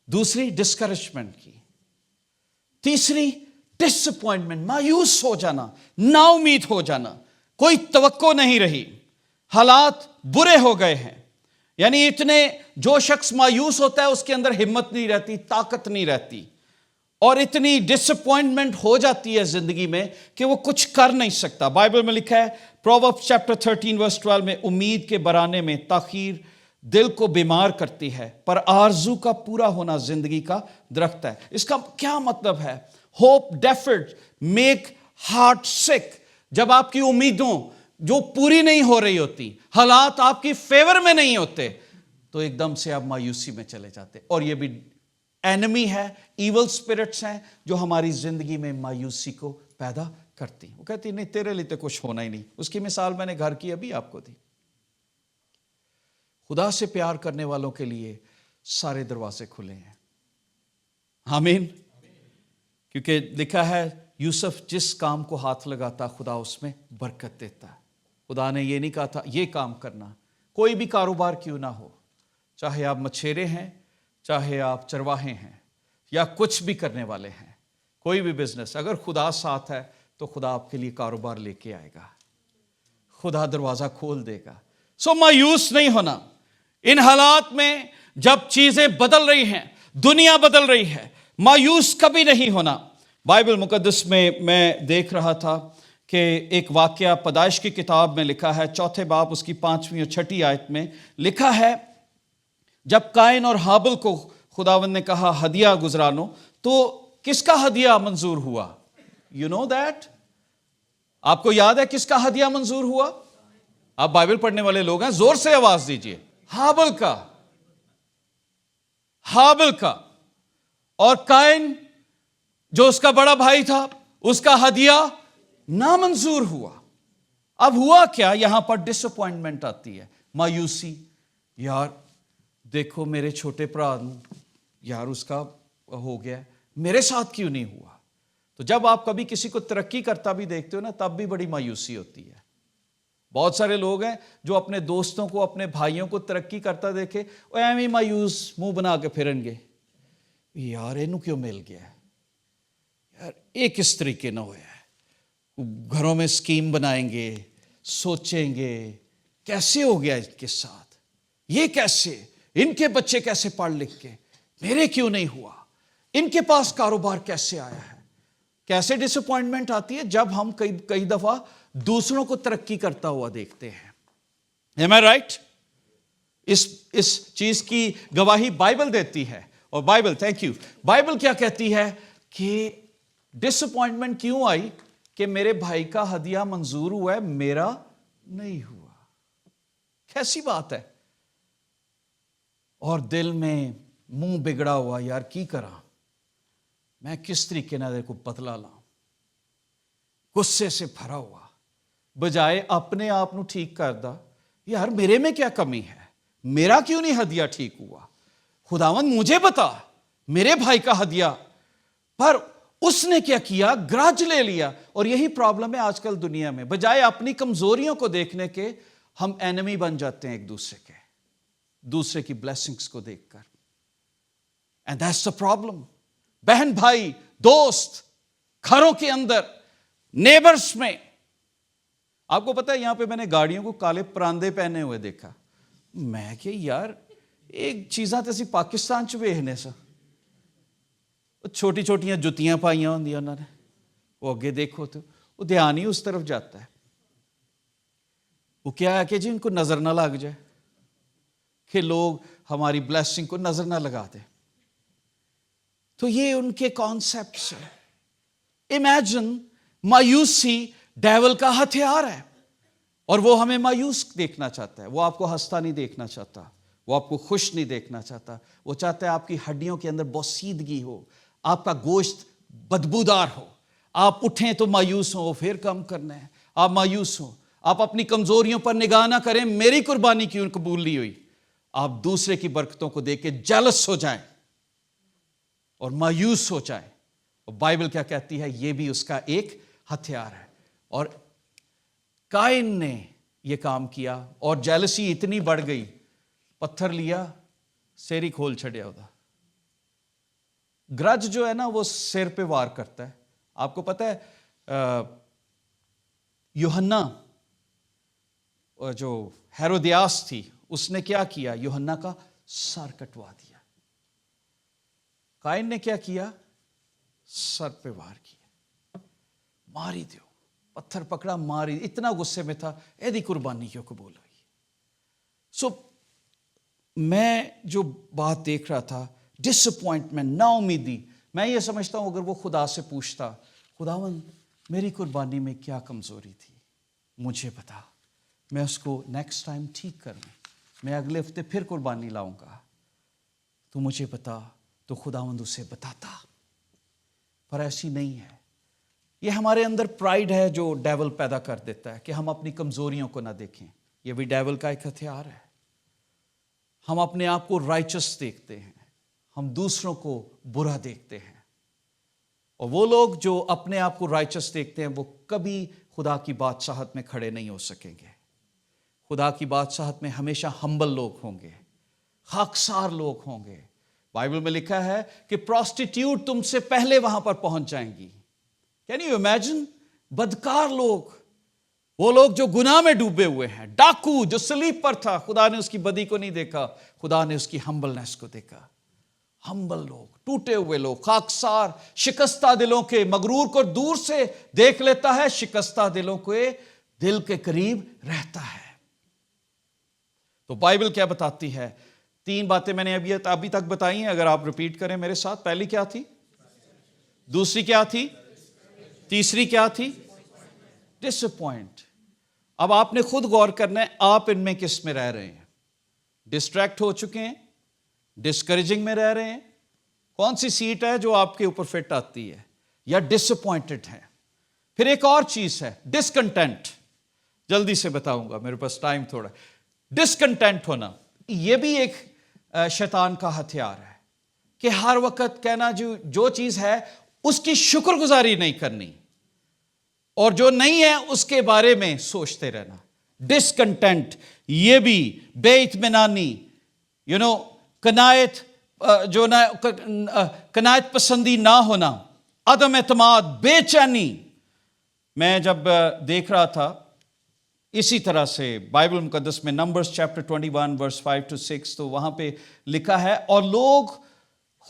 دوسری ڈسکریجمنٹ کی. تیسری ڈس اپوائنٹمنٹ, مایوس ہو جانا, نا امید ہو جانا, کوئی توقع نہیں رہی, حالات برے ہو گئے ہیں. یعنی اتنے, جو شخص مایوس ہوتا ہے اس کے اندر ہمت نہیں رہتی, طاقت نہیں رہتی, اور اتنی ڈس اپوائنٹمنٹ ہو جاتی ہے زندگی میں کہ وہ کچھ کر نہیں سکتا. بائبل میں لکھا ہے پرووربس چیپٹر 13 میں, امید کے برانے میں تاخیر دل کو بیمار کرتی ہے, پر آرزو کا پورا ہونا زندگی کا درخت ہے. اس کا کیا مطلب ہے؟ ہوپ ڈیفرڈ میک ہارٹ سک. جب آپ کی امیدوں جو پوری نہیں ہو رہی ہوتی, حالات آپ کی فیور میں نہیں ہوتے, تو ایک دم سے آپ مایوسی میں چلے جاتے. اور یہ بھی اینمی ہے, ایول سپرٹس ہیں جو ہماری زندگی میں مایوسی کو پیدا کرتی. وہ کہتی نہیں تیرے لیے تو کچھ ہونا ہی نہیں. اس کی مثال میں نے گھر کی ابھی آپ کو دی. خدا سے پیار کرنے والوں کے لیے سارے دروازے کھلے ہیں. آمین. کیونکہ لکھا ہے یوسف جس کام کو ہاتھ لگاتا خدا اس میں برکت دیتا. خدا نے یہ نہیں کہا تھا یہ کام کرنا, کوئی بھی کاروبار کیوں نہ ہو, چاہے آپ مچھیرے ہیں, چاہے آپ چرواہے ہیں, یا کچھ بھی کرنے والے ہیں, کوئی بھی بزنس, اگر خدا ساتھ ہے تو خدا آپ کے لیے کاروبار لے کے آئے گا, خدا دروازہ کھول دے گا. سو مایوس نہیں ہونا. ان حالات میں جب چیزیں بدل رہی ہیں, دنیا بدل رہی ہے, مایوس کبھی نہیں ہونا. بائبل مقدس میں دیکھ رہا تھا کہ ایک واقعہ پیدائش کی کتاب میں لکھا ہے, 4 باب اس کی 5ویں اور 6 آیت میں لکھا ہے, جب قائن اور حابل کو خداوند نے کہا ہدیہ گزرانو, تو کس کا ہدیہ منظور ہوا؟ You know that? آپ کو یاد ہے کس کا ہدیہ منظور ہوا؟ آپ بائبل پڑھنے والے لوگ ہیں, زور سے آواز دیجئے. حابل کا. حابل کا. اور قائن جو اس کا بڑا بھائی تھا, اس کا ہدیہ نامنظور ہوا. اب ہوا کیا؟ یہاں پر ڈس اپوائنٹمنٹ آتی ہے، مایوسی. یار دیکھو میرے چھوٹے برا یار اس کا ہو گیا، میرے ساتھ کیوں نہیں ہوا؟ تو جب آپ کبھی کسی کو ترقی کرتا بھی دیکھتے ہو نا، تب بھی بڑی مایوسی ہوتی ہے. بہت سارے لوگ ہیں جو اپنے دوستوں کو، اپنے بھائیوں کو ترقی کرتا دیکھے وہ ایویں مایوس منہ بنا کے پھرن گے، یار اینو کیوں مل گیا ہے، یار ایک اس طریقے نہ ہوا ہے. گھروں میں اسکیم بنائیں گے، سوچیں گے کیسے ہو گیا ان کے ساتھ، یہ کیسے، ان کے بچے کیسے پڑھ لکھ کے، میرے کیوں نہیں ہوا، ان کے پاس کاروبار کیسے آیا ہے. کیسے ڈس اپوائنٹمنٹ آتی ہے؟ جب ہم کئی دفعہ دوسروں کو ترقی کرتا ہوا دیکھتے ہیں. Am I right؟ اس چیز کی گواہی بائبل دیتی ہے. اور بائبل، تھینک یو، بائبل کیا کہتی ہے کہ ڈس اپوائنٹمنٹ کیوں آئی؟ کہ میرے بھائی کا ہدیہ منظور ہوا ہے، میرا نہیں ہوا. کیسی بات ہے؟ اور دل میں منہ بگڑا ہوا، یار کی کراں، میں کس طریقے نہ کو بدلا لاؤں، غصے سے بھرا ہوا، بجائے اپنے آپ نو ٹھیک کر دا، یار میرے میں کیا کمی ہے، میرا کیوں نہیں ہدیہ ٹھیک ہوا، خداوند مجھے بتا میرے بھائی کا ہدیہ. پر اس نے کیا کیا؟ گرج لے لیا. اور یہی پرابلم ہے آج کل دنیا میں، بجائے اپنی کمزوریوں کو دیکھنے کے ہم اینمی بن جاتے ہیں ایک دوسرے کے، دوسرے کی بلیسنگز کو دیکھ کر. And that's the problem. بہن بھائی، دوست، گھروں کے اندر، نیبرز میں. آپ کو پتا ہے یہاں پہ میں نے گاڑیوں کو کالے پراندے پہنے ہوئے دیکھا. میں کہ یار ایک چیزاں تو اسی پاکستان چ ویکھنے سا، چھوٹی چھوٹیاں جتیاں پائیاں ہوندیاں انہوں نے، وہ اگے دیکھو تو وہ دھیان ہی اس طرف جاتا ہے. وہ کیا ہے کہ جی ان کو نظر نہ لگ جائے، کہ لوگ ہماری بلیسنگ کو نظر نہ لگا دیں. تو یہ ان کے کانسیپٹس ہیں. امیجن، مایوسی ڈیول کا ہتھیار ہے، اور وہ ہمیں مایوس دیکھنا چاہتا ہے. وہ آپ کو ہنستا نہیں دیکھنا چاہتا، وہ آپ کو خوش نہیں دیکھنا چاہتا. وہ چاہتا ہے آپ کی ہڈیوں کے اندر بوسیدگی ہو، آپ کا گوشت بدبودار ہو، آپ اٹھیں تو مایوس ہوں، پھر کم کرنا ہے، آپ مایوس ہوں، آپ اپنی کمزوریوں پر نگاہ نہ کریں، میری قربانی کیوں قبول نہیں ہوئی، آپ دوسرے کی برکتوں کو دیکھ کے جیلس ہو جائیں اور مایوس ہو جائیں. اور بائبل کیا کہتی ہے؟ یہ بھی اس کا ایک ہتھیار ہے. اور قائن نے یہ کام کیا اور جیلسی اتنی بڑھ گئی، پتھر لیا، سیری کھول چھڑیا ہوتا. گرج جو ہے نا وہ سر پہ وار کرتا ہے. آپ کو پتہ ہے یوحنا جو ہیرودیاس تھی، اس نے کیا کیا؟ یوحنا کا سر کٹوا دیا. قائن نے کیا کیا؟ سر پہ وار کیا، ماری دیو، پتھر پکڑا ماری. اتنا غصے میں تھا، ایدی قربانی کیوں قبول ہوئی. سو میں جو بات دیکھ رہا تھا، ڈس اپوائنٹمنٹ، نا امیدی، میں یہ سمجھتا ہوں اگر وہ خدا سے پوچھتا، خداوند میری قربانی میں کیا کمزوری تھی، مجھے بتا، میں اس کو نیکسٹ ٹائم ٹھیک کروں، میں اگلے ہفتے پھر قربانی لاؤں گا، تو مجھے بتا. تو خداوند اسے بتاتا. پر ایسی نہیں ہے. یہ ہمارے اندر پرائیڈ ہے جو ڈیول پیدا کر دیتا ہے کہ ہم اپنی کمزوریوں کو نہ دیکھیں. یہ بھی ڈیول کا ایک ہتھیار ہے. ہم اپنے آپ کو رائچس دیکھتے ہیں، ہم دوسروں کو برا دیکھتے ہیں. اور وہ لوگ جو اپنے آپ کو رائچس دیکھتے ہیں وہ کبھی خدا کی بادشاہت میں کھڑے نہیں ہو سکیں گے. خدا کی بادشاہت میں ہمیشہ ہمبل لوگ ہوں گے، خاکسار لوگ ہوں گے. بائبل میں لکھا ہے کہ پروسٹیٹیوٹ تم سے پہلے وہاں پر پہنچ جائیں گی. Can you imagine? بدکار لوگ، وہ لوگ جو گناہ میں ڈوبے ہوئے ہیں. ڈاکو جو صلیب پر تھا، خدا نے اس کی بدی کو نہیں دیکھا، خدا نے اس کی ہمبلنس کو دیکھا. ہمبل لوگ، ٹوٹے ہوئے لوگ، خاکسار، شکستہ دلوں کے. مغرور کو دور سے دیکھ لیتا ہے، شکستہ دلوں کے دل کے قریب رہتا ہے. تو بائبل کیا بتاتی ہے؟ 3 باتیں میں نے ابھی تک بتائی ہیں، اگر آپ ریپیٹ کریں میرے ساتھ. پہلی کیا تھی؟ دوسری کیا تھی؟ تیسری کیا تھی؟ ڈس اپوائنٹ. اب آپ نے خود غور کرنا ہے، آپ ان میں کس میں رہ رہے ہیں؟ ڈسٹریکٹ ہو چکے ہیں، ڈسکریجنگ میں رہ رہے ہیں؟ کون سی سیٹ ہے جو آپ کے اوپر فٹ آتی ہے؟ یا ڈس اپوائنٹڈ ہے؟ پھر ایک اور چیز ہے ڈسکنٹینٹ. جلدی سے بتاؤں گا، میرے پاس ٹائم تھوڑا. ڈسکنٹینٹ ہونا یہ بھی ایک شیطان کا ہتھیار ہے کہ ہر وقت کہنا جو چیز ہے اس کی شکر گزاری نہیں کرنی، اور جو نہیں ہے اس کے بارے میں سوچتے رہنا. ڈسکنٹینٹ یہ بھی بے اطمینانی، قناعت قناعت پسندی نہ ہونا، عدم اعتماد، بے چینی. میں جب دیکھ رہا تھا اسی طرح سے بائبل مقدس میں نمبرز چیپٹر 21 ورس 5 to 6، تو وہاں پہ لکھا ہے اور لوگ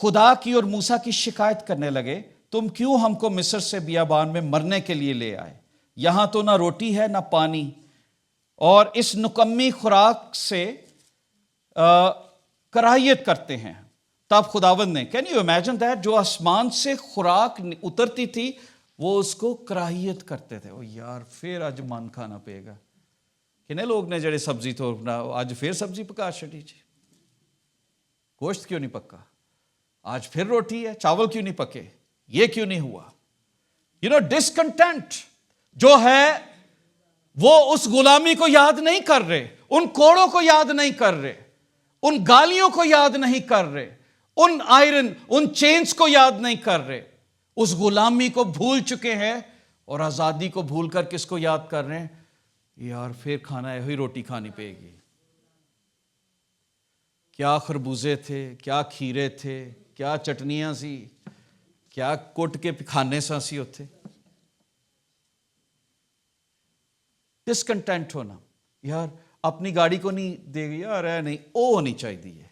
خدا کی اور موسیٰ کی شکایت کرنے لگے، تم کیوں ہم کو مصر سے بیابان میں مرنے کے لیے لے آئے؟ یہاں تو نہ روٹی ہے نہ پانی، اور اس نکمی خوراک سے کراہیت کرتے ہیں. تب خداوند نے، کین یو امیجن دیٹ، جو آسمان سے خوراک اترتی تھی وہ اس کو کراہیت کرتے تھے. او یار پھر اج من کھانا پے گا. کنے لوگ نے جڑے سبزی تو اج پھر سبزی پکا چھڑی جی، گوشت کیوں نہیں پکا؟ آج پھر روٹی ہے، چاول کیوں نہیں پکے؟ یہ کیوں نہیں ہوا؟ ڈسکنٹینٹ جو ہے وہ اس غلامی کو یاد نہیں کر رہے، ان کوڑوں کو یاد نہیں کر رہے، ان گالیوں کو یاد نہیں کر رہے، ان چینز کو یاد نہیں کر رہے. اس غلامی کو بھول چکے ہیں اور آزادی کو بھول کر کس کو یاد کر رہے ہیں؟ یار پھر کھانا ہے، روٹی کھانی پے گی. کیا خربوزے تھے، کیا کھیرے تھے، کیا چٹنیاں سی، کیا کوٹ کے کھانے سا سی ہوتے. ڈسکنٹینٹ ہونا، یار اپنی گاڑی کو نہیں دے گی، یار نہیں وہ ہونی چاہیے،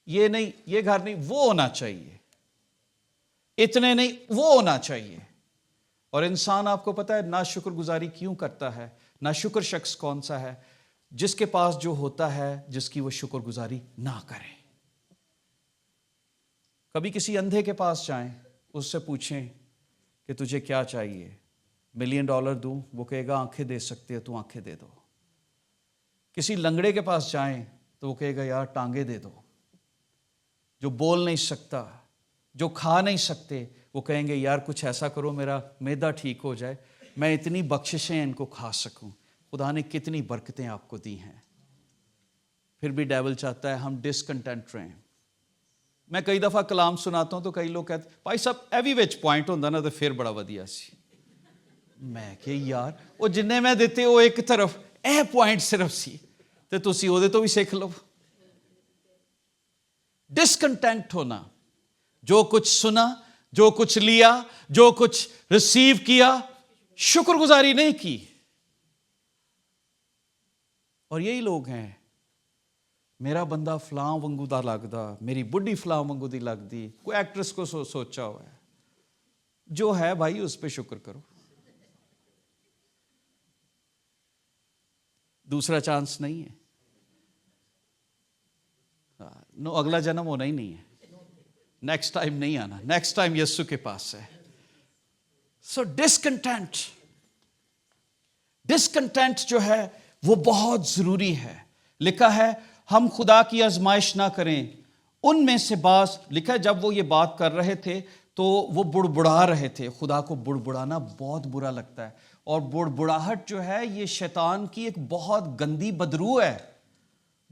یہ نہیں، یہ گھر نہیں، وہ ہونا چاہیے، اتنے نہیں، وہ ہونا چاہیے. اور انسان آپ کو پتا ہے نا شکر گزاری کیوں کرتا ہے؟ نا شکر شخص کون سا ہے؟ جس کے پاس جو ہوتا ہے جس کی وہ شکر گزاری نہ کرے. کبھی کسی اندھے کے پاس جائیں، اس سے پوچھیں کہ تجھے کیا چاہیے، $1,000,000 دوں؟ وہ کہے گا آنکھیں دے سکتے ہو تو آنکھیں دے دو. کسی لنگڑے کے پاس جائیں تو وہ کہے گا یار ٹانگیں دے دو. جو بول نہیں سکتا، جو کھا نہیں سکتے، وہ کہیں گے یار کچھ ایسا کرو میرا معدہ ٹھیک ہو جائے، میں اتنی بخششیں ان کو کھا سکوں. خدا نے کتنی برکتیں آپ کو دی ہیں. پھر بھی ڈیول چاہتا ہے ہم ڈسکنٹینٹ رہیں. میں کئی دفعہ کلام سناتا ہوں تو کئی لوگ کہتے ہیں بھائی صاحب ایوی وچ پوائنٹ ہوندہ نا تو پھر بڑا ودیا سی. میں کہ یار وہ جننے میں دیتے وہ ایک طرف اے پوائنٹ صرف سی تے تسی وہ دے تو بھی سیکھ لو. ڈسکنٹینٹ ہونا، جو کچھ سنا، جو کچھ لیا، جو کچھ ریسیو کیا، شکر گزاری نہیں کی. اور یہی لوگ ہیں، میرا بندہ فلاں ونگو دا لگدا، میری بڈھی فلاں ونگو دی لگدی. کوئی ایکٹریس کو سوچا ہوا ہے، جو ہے بھائی اس پہ شکر کرو. دوسرا چانس نہیں ہے، نو اگلا جنم ہونا ہی نہیں ہے، نیکسٹ ٹائم نہیں آنا، نیکسٹ ٹائم یسو کے پاس ہے. سو ڈسکنٹینٹ جو ہے وہ بہت ضروری ہے. لکھا ہے ہم خدا کی آزمائش نہ کریں. ان میں سے بعض، لکھا ہے جب وہ یہ بات کر رہے تھے تو وہ بڑبڑا رہے تھے. خدا کو بڑبڑانا بہت برا لگتا ہے، اور بڑبڑاہٹ جو ہے یہ شیطان کی ایک بہت گندی بدرو ہے.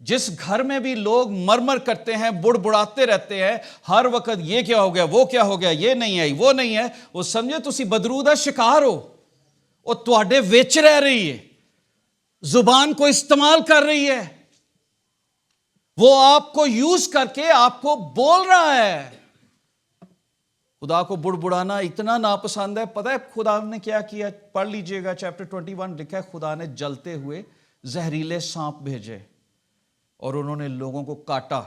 جس گھر میں بھی لوگ مرمر کرتے ہیں، بڑبڑاتے رہتے ہیں ہر وقت، یہ کیا ہو گیا، وہ کیا ہو گیا، یہ نہیں آئی، وہ نہیں ہے، وہ سمجھے تسی بدرو دا شکار ہو. وہ تواڈے وچ رہ رہی ہے، زبان کو استعمال کر رہی ہے، وہ آپ کو یوز کر کے آپ کو بول رہا ہے. خدا کو بڑبڑانا اتنا ناپسند ہے. پتہ ہے خدا نے کیا کیا؟ پڑھ لیجئے گا چیپٹر 21، لکھا ہے خدا نے جلتے ہوئے زہریلے سانپ بھیجے اور انہوں نے لوگوں کو کاٹا.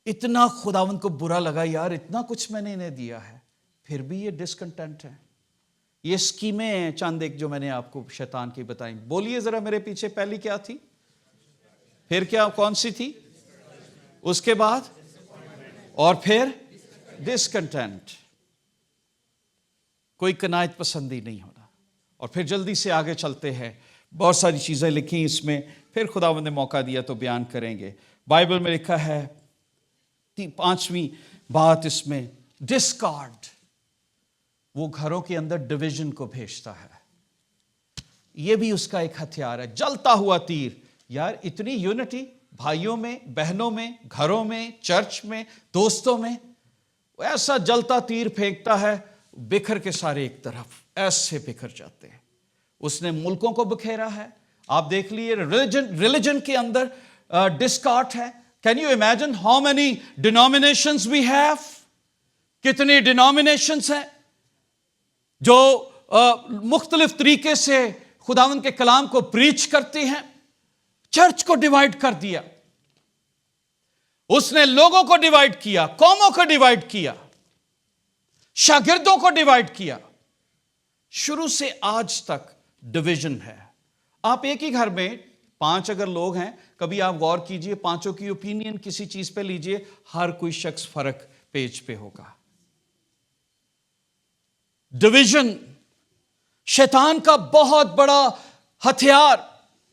اتنا خداوند کو برا لگا، یار اتنا کچھ میں نے انہیں دیا ہے پھر بھی یہ ڈسکنٹینٹ ہے. یہ سکیمیں ہیں چند ایک جو میں نے آپ کو شیطان کی بتائیں. بولیے ذرا میرے پیچھے، پہلی کیا تھی، پھر کیا، کون سی تھی، اس کے بعد، اور پھر ڈسکنٹینٹ. کوئی قناعت پسندی نہیں ہونا. اور پھر جلدی سے آگے چلتے ہیں، بہت ساری چیزیں لکھی اس میں، پھر خداوند نے موقع دیا تو بیان کریں گے. بائبل میں لکھا ہے 5ویں بات اس میں، ڈسکارڈ. وہ گھروں کے اندر ڈویژن کو بھیجتا ہے. یہ بھی اس کا ایک ہتھیار ہے, جلتا ہوا تیر. یار اتنی یونٹی بھائیوں میں, بہنوں میں, گھروں میں, چرچ میں, دوستوں میں, وہ ایسا جلتا تیر پھینکتا ہے, بکھر کے سارے ایک طرف ایسے بکھر جاتے ہیں. اس نے ملکوں کو بکھیرا ہے. آپ دیکھ لیے ریلیجن کے اندر ڈسکارڈ ہے. Can you imagine how many denominations we have? کتنی ڈینومینیشنز ہیں جو مختلف طریقے سے خداوند کے کلام کو پریچ کرتی ہیں. چرچ کو ڈیوائیڈ کر دیا. اس نے لوگوں کو ڈیوائیڈ کیا, قوموں کو ڈیوائیڈ کیا, شاگردوں کو ڈیوائیڈ کیا. شروع سے آج تک ڈویژن ہے. آپ ایک ہی گھر میں 5 اگر لوگ ہیں, کبھی آپ غور کیجئے, 5 کی اوپینین کسی چیز پہ لیجئے, ہر کوئی شخص فرق پیج پہ ہوگا. ڈویژن شیطان کا بہت بڑا ہتھیار.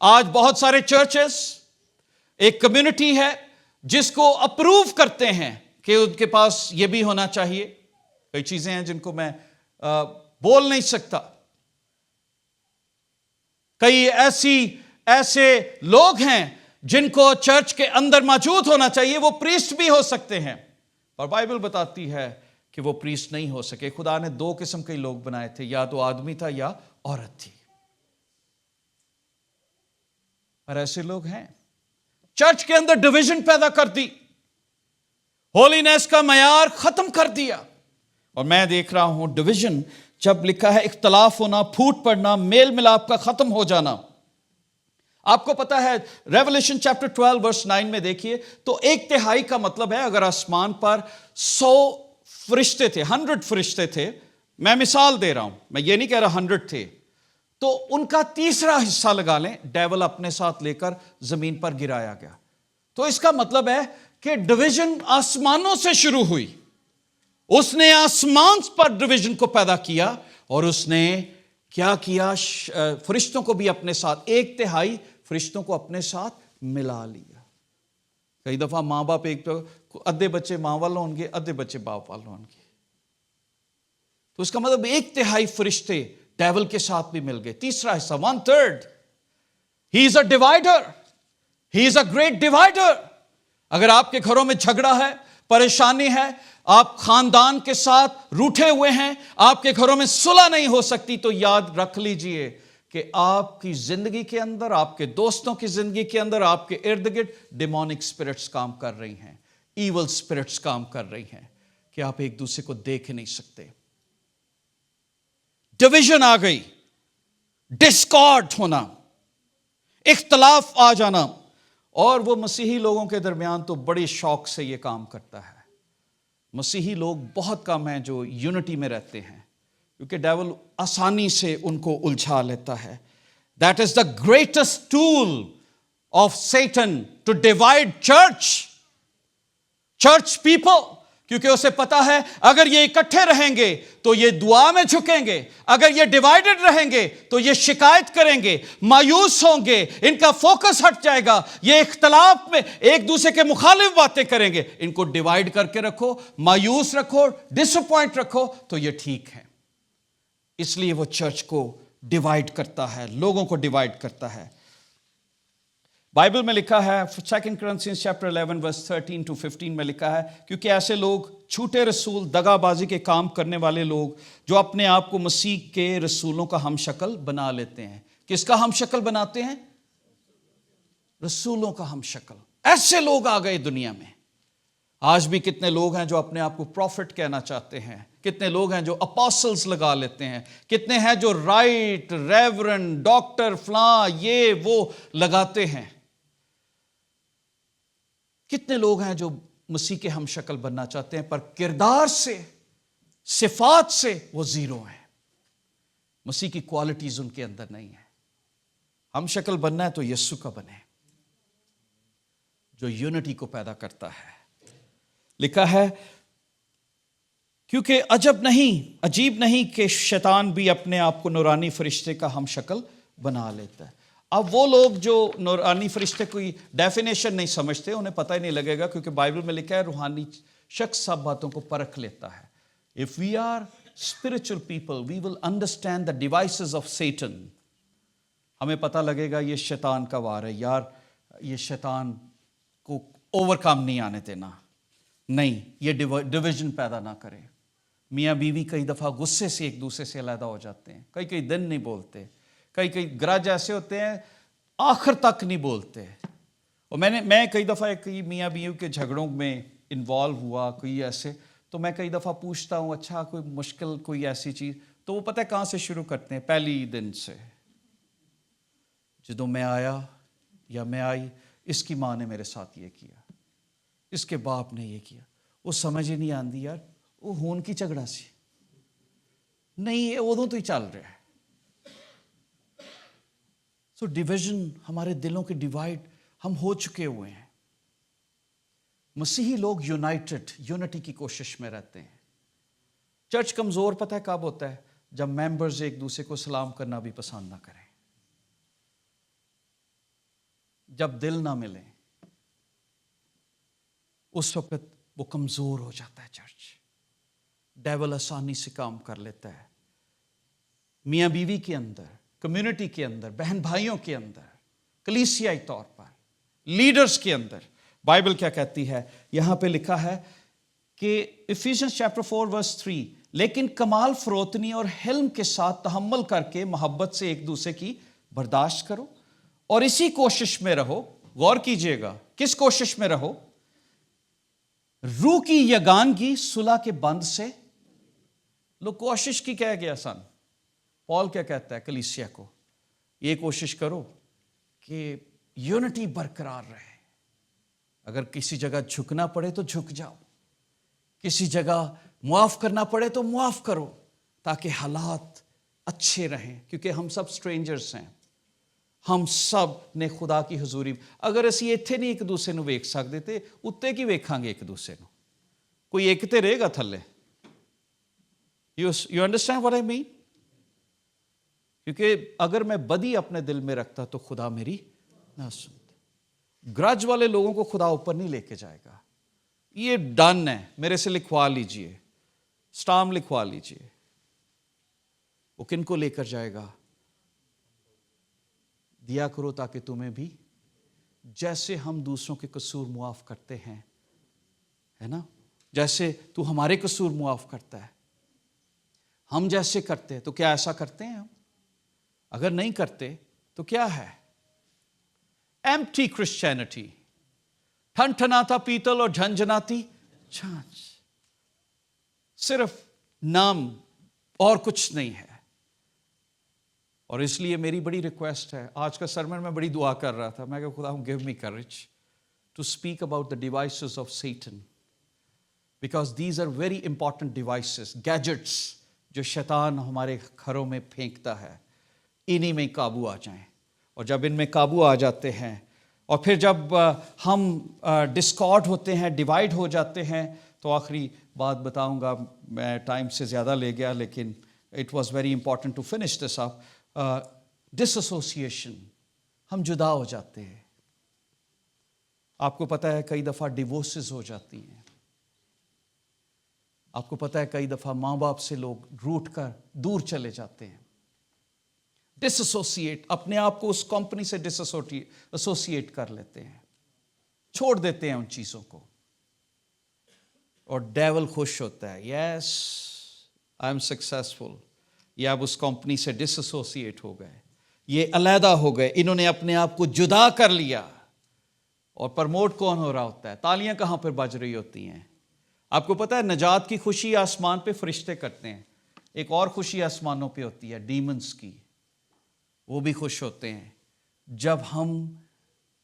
آج بہت سارے چرچز, ایک کمیونٹی ہے جس کو اپروو کرتے ہیں کہ ان کے پاس یہ بھی ہونا چاہیے. کئی چیزیں ہیں جن کو میں بول نہیں سکتا. کئی ایسے لوگ ہیں جن کو چرچ کے اندر موجود ہونا چاہیے, وہ پریسٹ بھی ہو سکتے ہیں, اور بائبل بتاتی ہے کہ وہ پریسٹ نہیں ہو سکے. خدا نے 2 قسم کے لوگ بنائے تھے, یا تو آدمی تھا یا عورت تھی. اور ایسے لوگ ہیں. چرچ کے اندر ڈویژن پیدا کر دی, ہولینس کا معیار ختم کر دیا. اور میں دیکھ رہا ہوں ڈویژن جب لکھا ہے اختلاف ہونا, پھوٹ پڑنا, میل ملاپ کا ختم ہو جانا. آپ کو پتا ہے ریولیشن چیپٹر 12 ورس 9 میں دیکھیے تو 1/3 کا مطلب ہے اگر آسمان پر 100 فرشتے تھے, 100 فرشتے تھے, میں مثال دے رہا ہوں, میں یہ نہیں کہہ رہا 100 تھے, تو ان کا 3 حصہ لگا لیں, ڈیول اپنے ساتھ لے کر زمین پر گرایا گیا. تو اس کا مطلب ہے کہ ڈویژن آسمانوں سے شروع ہوئی. اس نے آسمان پر ڈویژن کو پیدا کیا, اور اس نے کیا کیا, فرشتوں کو بھی اپنے ساتھ, 1/3 فرشتوں کو اپنے ساتھ ملا لیا. کئی دفعہ ماں باپ ایک تو ادھے بچے ماں والے ہوں گے, ادھے بچے باپ والے ہوں گے, تو اس کا مطلب 1/3 فرشتے ڈیول کے ساتھ بھی مل گئے. 3 حصہ 1/3. He is a divider, he is a great divider. اگر آپ کے گھروں میں جھگڑا ہے, پریشانی ہے, آپ خاندان کے ساتھ روٹھے ہوئے ہیں, آپ کے گھروں میں صلح نہیں ہو سکتی, تو یاد رکھ لیجئے کہ آپ کی زندگی کے اندر, آپ کے دوستوں کی زندگی کے اندر, آپ کے ارد گرد ڈیمونک سپرٹس کام کر رہی ہیں, ایول سپرٹس کام کر رہی ہیں, کہ آپ ایک دوسرے کو دیکھ نہیں سکتے. ڈویژن آ گئی, ڈسکارڈ ہونا, اختلاف آ جانا. اور وہ مسیحی لوگوں کے درمیان تو بڑے شوق سے یہ کام کرتا ہے. مسیحی لوگ بہت کم ہیں جو یونٹی میں رہتے ہیں, کیونکہ ڈیول آسانی سے ان کو الجھا لیتا ہے. That is the greatest tool of Satan to divide church people. کیونکہ اسے پتا ہے اگر یہ اکٹھے رہیں گے تو یہ دعا میں جھکیں گے, اگر یہ ڈیوائیڈڈ رہیں گے تو یہ شکایت کریں گے, مایوس ہوں گے, ان کا فوکس ہٹ جائے گا, یہ اختلاف میں ایک دوسرے کے مخالف باتیں کریں گے. ان کو ڈیوائیڈ کر کے رکھو, مایوس رکھو, ڈس اپوائنٹ رکھو, تو یہ ٹھیک ہے. اس لیے وہ چرچ کو ڈیوائیڈ کرتا ہے, لوگوں کو ڈیوائیڈ کرتا ہے. بائبل میں لکھا ہے 2 Corinthians chapter 11 verse 13 to 15 میں لکھا ہے, کیونکہ ایسے لوگ جھوٹے رسول, دغا بازی کے کام کرنے والے لوگ, جو اپنے آپ کو مسیح کے رسولوں کا ہم شکل بنا لیتے ہیں. کس کا ہم شکل بناتے ہیں؟ رسولوں کا ہم شکل. ایسے لوگ آ گئے دنیا میں. آج بھی کتنے لوگ ہیں جو اپنے آپ کو پروفٹ کہنا چاہتے ہیں, کتنے لوگ ہیں جو اپوسلز لگا لیتے ہیں, کتنے ہیں جو رائٹ, ریورنڈ, ڈاکٹر فلاں یہ وہ لگاتے ہیں. کتنے لوگ ہیں جو مسیح کے ہم شکل بننا چاہتے ہیں, پر کردار سے, صفات سے وہ زیرو ہیں. مسیح کی کوالٹیز ان کے اندر نہیں ہیں. ہم شکل بننا ہے تو یسوع کا بنے, جو یونٹی کو پیدا کرتا ہے. لکھا ہے کیونکہ عجیب نہیں کہ شیطان بھی اپنے آپ کو نورانی فرشتے کا ہم شکل بنا لیتا ہے. اب وہ لوگ جو نورانی فرشتے کوئی ڈیفینیشن نہیں سمجھتے, انہیں پتہ ہی نہیں لگے گا, کیونکہ بائبل میں لکھا ہے روحانی شخص سب باتوں کو پرکھ لیتا ہے. If we are spiritual people, we will understand the devices of Satan. ہمیں پتہ لگے گا یہ شیطان کا وار ہے یار, یہ شیطان کو اوورکم نہیں آنے دینا, نہیں یہ ڈویژن پیدا نہ کرے. میاں بیوی کئی دفعہ غصے سے ایک دوسرے سے علیحدہ ہو جاتے ہیں, کئی دن نہیں بولتے, کئی گرج ایسے ہوتے ہیں آخر تک نہیں بولتے. اور میں کئی دفعہ میاں بیوی کے جھگڑوں میں انوالو ہوا, کوئی ایسے, تو میں کئی دفعہ پوچھتا ہوں اچھا کوئی مشکل کوئی ایسی چیز, تو وہ پتہ ہے کہاں سے شروع کرتے ہیں, پہلی دن سے. جدوں میں آیا یا میں آئی, اس کی ماں نے میرے ساتھ یہ کیا, اس کے باپ نے یہ کیا, وہ سمجھ ہی نہیں آندی یار وہ ہون کی جھگڑا سی نہیں, یہ ادوں تو ہی چل رہا ہے. سو ڈویژن ہمارے دلوں کے ڈیوائڈ ہم ہو چکے ہوئے ہیں. مسیحی لوگ یونٹی کی کوشش میں رہتے ہیں. چرچ کمزور پتہ ہے کب ہوتا ہے, جب ممبرز ایک دوسرے کو سلام کرنا بھی پسند نہ کریں, جب دل نہ ملیں, اس وقت وہ کمزور ہو جاتا ہے چرچ. ڈیول آسانی سے کام کر لیتا ہے. میاں بیوی کے اندر, کمیونٹی کے اندر, بہن بھائیوں کے اندر, کلیسیائی طور پر, لیڈرز کے اندر. بائبل کیا کہتی ہے, یہاں پہ لکھا ہے کہ Ephesians chapter 4 verse 3, لیکن کمال فروتنی اور حلم کے ساتھ تحمل کر کے محبت سے ایک دوسرے کی برداشت کرو اور اسی کوشش میں رہو. غور کیجئے گا, کس کوشش میں رہو؟ روح کی یگانگی صلح کے بند سے. لوگ کوشش کی کہہ گیا سن. پال کیا کہتا ہے کلیسیا کو, یہ کوشش کرو کہ یونٹی برقرار رہے. اگر کسی جگہ جھکنا پڑے تو جھک جاؤ, کسی جگہ معاف کرنا پڑے تو معاف کرو, تاکہ حالات اچھے رہیں. کیونکہ ہم سب سٹرینجرز ہیں, ہم سب نے خدا کی حضوری, اگر اسی ایتھے نہیں ایک دوسرے نو ویکھ سکتے تے اتے کی ویکھاں گے ایک دوسرے نو, کوئی ایک تے رہے گا تھلے. یو انڈرسٹینڈ واٹ آئی مین؟ کیونکہ اگر میں بدی اپنے دل میں رکھتا تو خدا میری نہ سنتا. گرج والے لوگوں کو خدا اوپر نہیں لے کے جائے گا. یہ ڈن ہے, میرے سے لکھوا لیجئے, سٹام لکھوا لیجئے. وہ کن کو لے کر جائے گا؟ دیا کرو تاکہ تمہیں بھی, جیسے ہم دوسروں کے قصور معاف کرتے ہیں, ہے نا, جیسے تو ہمارے قصور معاف کرتا ہے, ہم جیسے کرتے ہیں. تو کیا ایسا کرتے ہیں ہم؟ اگر نہیں کرتے تو کیا ہے؟ ایمپٹی کرسچینٹی, ٹھن ٹھناتا پیتل اور جھنجھناتی چھاچ, صرف نام اور کچھ نہیں ہے. اور اس لیے میری بڑی ریکویسٹ ہے, آج کا سرمن میں بڑی دعا کر رہا تھا, میں کہ خدا gave me courage to speak about the devices of Satan, because these are very important devices, gadgets جو شیطان ہمارے گھروں میں پھینکتا ہے, انہی میں قابو آ جائیں. اور جب ان میں قابو آ جاتے ہیں, اور پھر جب ہم ڈسکارڈ ہوتے ہیں, ڈیوائڈ ہو جاتے ہیں, تو آخری بات بتاؤں گا, میں ٹائم سے زیادہ لے گیا لیکن it was very important to finish this up. Disassociation, ہم جدا ہو جاتے ہیں. آپ کو پتہ ہے کئی دفعہ ڈیورسز ہو جاتی ہیں. آپ کو پتہ ہے کئی دفعہ ماں باپ سے لوگ روٹ کر دور چلے جاتے ہیں. ڈس ایسوسیٹ, اپنے آپ کو اس کمپنی سے ڈس ایسوسیٹ کر لیتے ہیں, چھوڑ دیتے ہیں ان چیزوں کو. اور ڈیول خوش ہوتا ہے, یس آئی ایم سکسیسفل. یہ اب اس کمپنی سے ڈس ایسوسیٹ ہو گئے, یہ علیحدہ ہو گئے, انہوں نے اپنے آپ کو جدا کر لیا. اور پرموٹ کون ہو رہا ہوتا ہے؟ تالیاں کہاں پر بج رہی ہوتی ہیں؟ آپ کو پتہ ہے نجات کی خوشی آسمان پہ فرشتے کرتے ہیں, ایک اور خوشی آسمانوں پہ ہوتی ہے ڈیمنز کی, وہ بھی خوش ہوتے ہیں جب ہم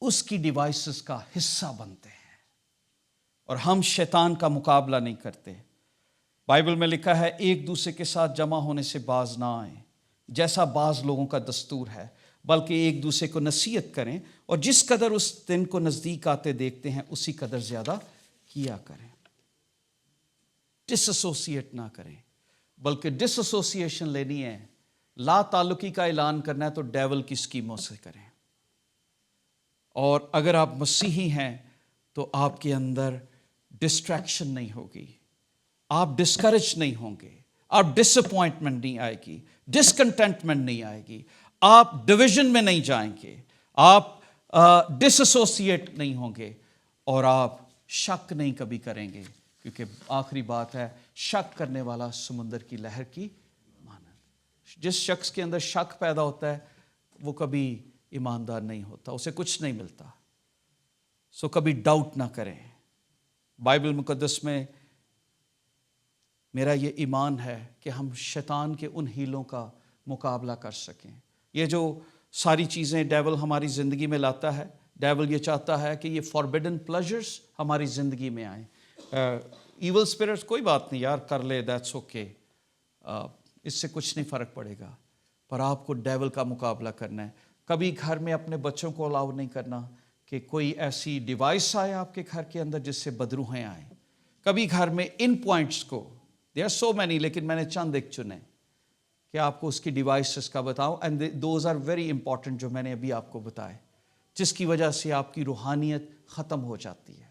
اس کی ڈیوائسز کا حصہ بنتے ہیں اور ہم شیطان کا مقابلہ نہیں کرتے. بائبل میں لکھا ہے ایک دوسرے کے ساتھ جمع ہونے سے باز نہ آئیں, جیسا بعض لوگوں کا دستور ہے, بلکہ ایک دوسرے کو نصیحت کریں, اور جس قدر اس دن کو نزدیک آتے دیکھتے ہیں اسی قدر زیادہ کیا کریں. ڈس ایسوسیٹ نہ کریں, بلکہ ڈس ایسوسیشن لینی ہے, لا تعلقی کا اعلان کرنا ہے تو ڈیول کی اسکیموں سے کریں. اور اگر آپ مسیحی ہیں تو آپ کے اندر ڈسٹریکشن نہیں ہوگی, آپ ڈسکریج نہیں ہوں گے, آپ ڈسپوائنٹمنٹ نہیں آئے گی, ڈسکنٹینٹمنٹ نہیں آئے گی, آپ ڈویژن میں نہیں جائیں گے, آپ ڈس ایسوسیٹ نہیں ہوں گے, اور آپ شک نہیں کبھی کریں گے, کیونکہ آخری بات ہے شک کرنے والا سمندر کی لہر کی مانند. جس شخص کے اندر شک پیدا ہوتا ہے وہ کبھی ایماندار نہیں ہوتا, اسے کچھ نہیں ملتا. سو کبھی ڈاؤٹ نہ کریں. بائبل مقدس میں میرا یہ ایمان ہے کہ ہم شیطان کے ان ہیلوں کا مقابلہ کر سکیں. یہ جو ساری چیزیں ڈیول ہماری زندگی میں لاتا ہے, ڈیول یہ چاہتا ہے کہ یہ فاربیڈن پلیجرز ہماری زندگی میں آئیں. ایول اسپرٹس کوئی بات نہیں یار, کر لے, دیٹس اوکے, اس سے کچھ نہیں فرق پڑے گا, پر آپ کو ڈیول کا مقابلہ کرنا ہے. کبھی گھر میں اپنے بچوں کو الاؤ نہیں کرنا کہ کوئی ایسی ڈیوائس آئے آپ کے گھر کے اندر جس سے بدروحیں آئیں. کبھی گھر میں ان پوائنٹس کو, دے آر سو مینی, لیکن میں نے چند ایک چنے کہ آپ کو اس کی ڈیوائسز کا بتاؤں, and those are very important جو میں نے ابھی آپ کو بتائے, جس کی وجہ سے آپ کی روحانیت ختم ہو جاتی ہے,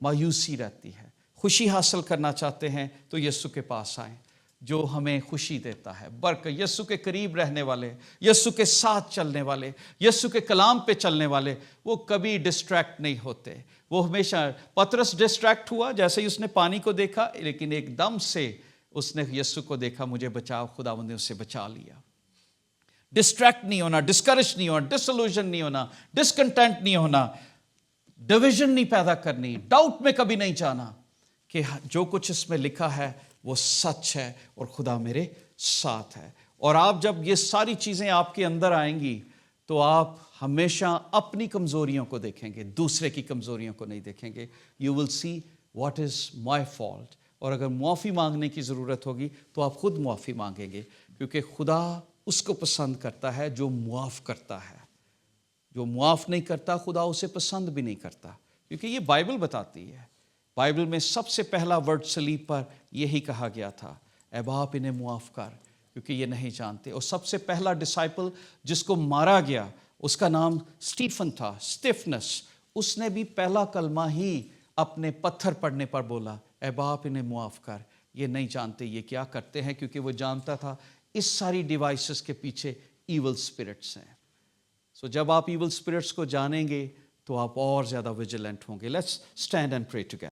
مایوسی رہتی ہے. خوشی حاصل کرنا چاہتے ہیں تو یسوع کے پاس آئیں جو ہمیں خوشی دیتا ہے. برکت, یسوع کے قریب رہنے والے, یسوع کے ساتھ چلنے والے, یسوع کے کلام پہ چلنے والے, وہ کبھی ڈسٹریکٹ نہیں ہوتے. وہ ہمیشہ, پطرس ڈسٹریکٹ ہوا جیسے ہی اس نے پانی کو دیکھا, لیکن ایک دم سے اس نے یسوع کو دیکھا, مجھے بچاؤ, خداوند نے اسے بچا لیا. ڈسٹریکٹ نہیں ہونا, ڈسکریج نہیں ہونا, ڈسلوژن نہیں ہونا, ڈسکنٹینٹ نہیں ہونا, ڈویژن نہیں پیدا کرنی, ڈاؤٹ میں کبھی نہیں جانا کہ جو کچھ اس میں لکھا ہے وہ سچ ہے اور خدا میرے ساتھ ہے. اور آپ جب یہ ساری چیزیں آپ کے اندر آئیں گی تو آپ ہمیشہ اپنی کمزوریوں کو دیکھیں گے, دوسرے کی کمزوریوں کو نہیں دیکھیں گے. You will see what is my fault. اور اگر معافی مانگنے کی ضرورت ہوگی تو آپ خود معافی مانگیں گے, کیونکہ خدا اس کو پسند کرتا ہے جو معاف کرتا ہے. جو معاف نہیں کرتا خدا اسے پسند بھی نہیں کرتا, کیونکہ یہ بائبل بتاتی ہے. بائبل میں سب سے پہلا ورڈ صلیب پر یہی کہا گیا تھا, اے باپ انہیں معاف کر کیونکہ یہ نہیں جانتے. اور سب سے پہلا ڈسائپل جس کو مارا گیا اس کا نام اسٹیفن تھا, اسٹیفنس. اس نے بھی پہلا کلمہ ہی اپنے پتھر پڑنے پر بولا, اے باپ انہیں معاف کر, یہ نہیں جانتے یہ کیا کرتے ہیں, کیونکہ وہ جانتا تھا اس ساری ڈیوائسز کے پیچھے ایول اسپرٹس ہیں. سو جب آپ ایول اسپرٹس کو جانیں گے تو آپ اور زیادہ ویجیلنٹ ہوں گے. لیٹس اسٹینڈ اینڈ پرے ٹوگیدر.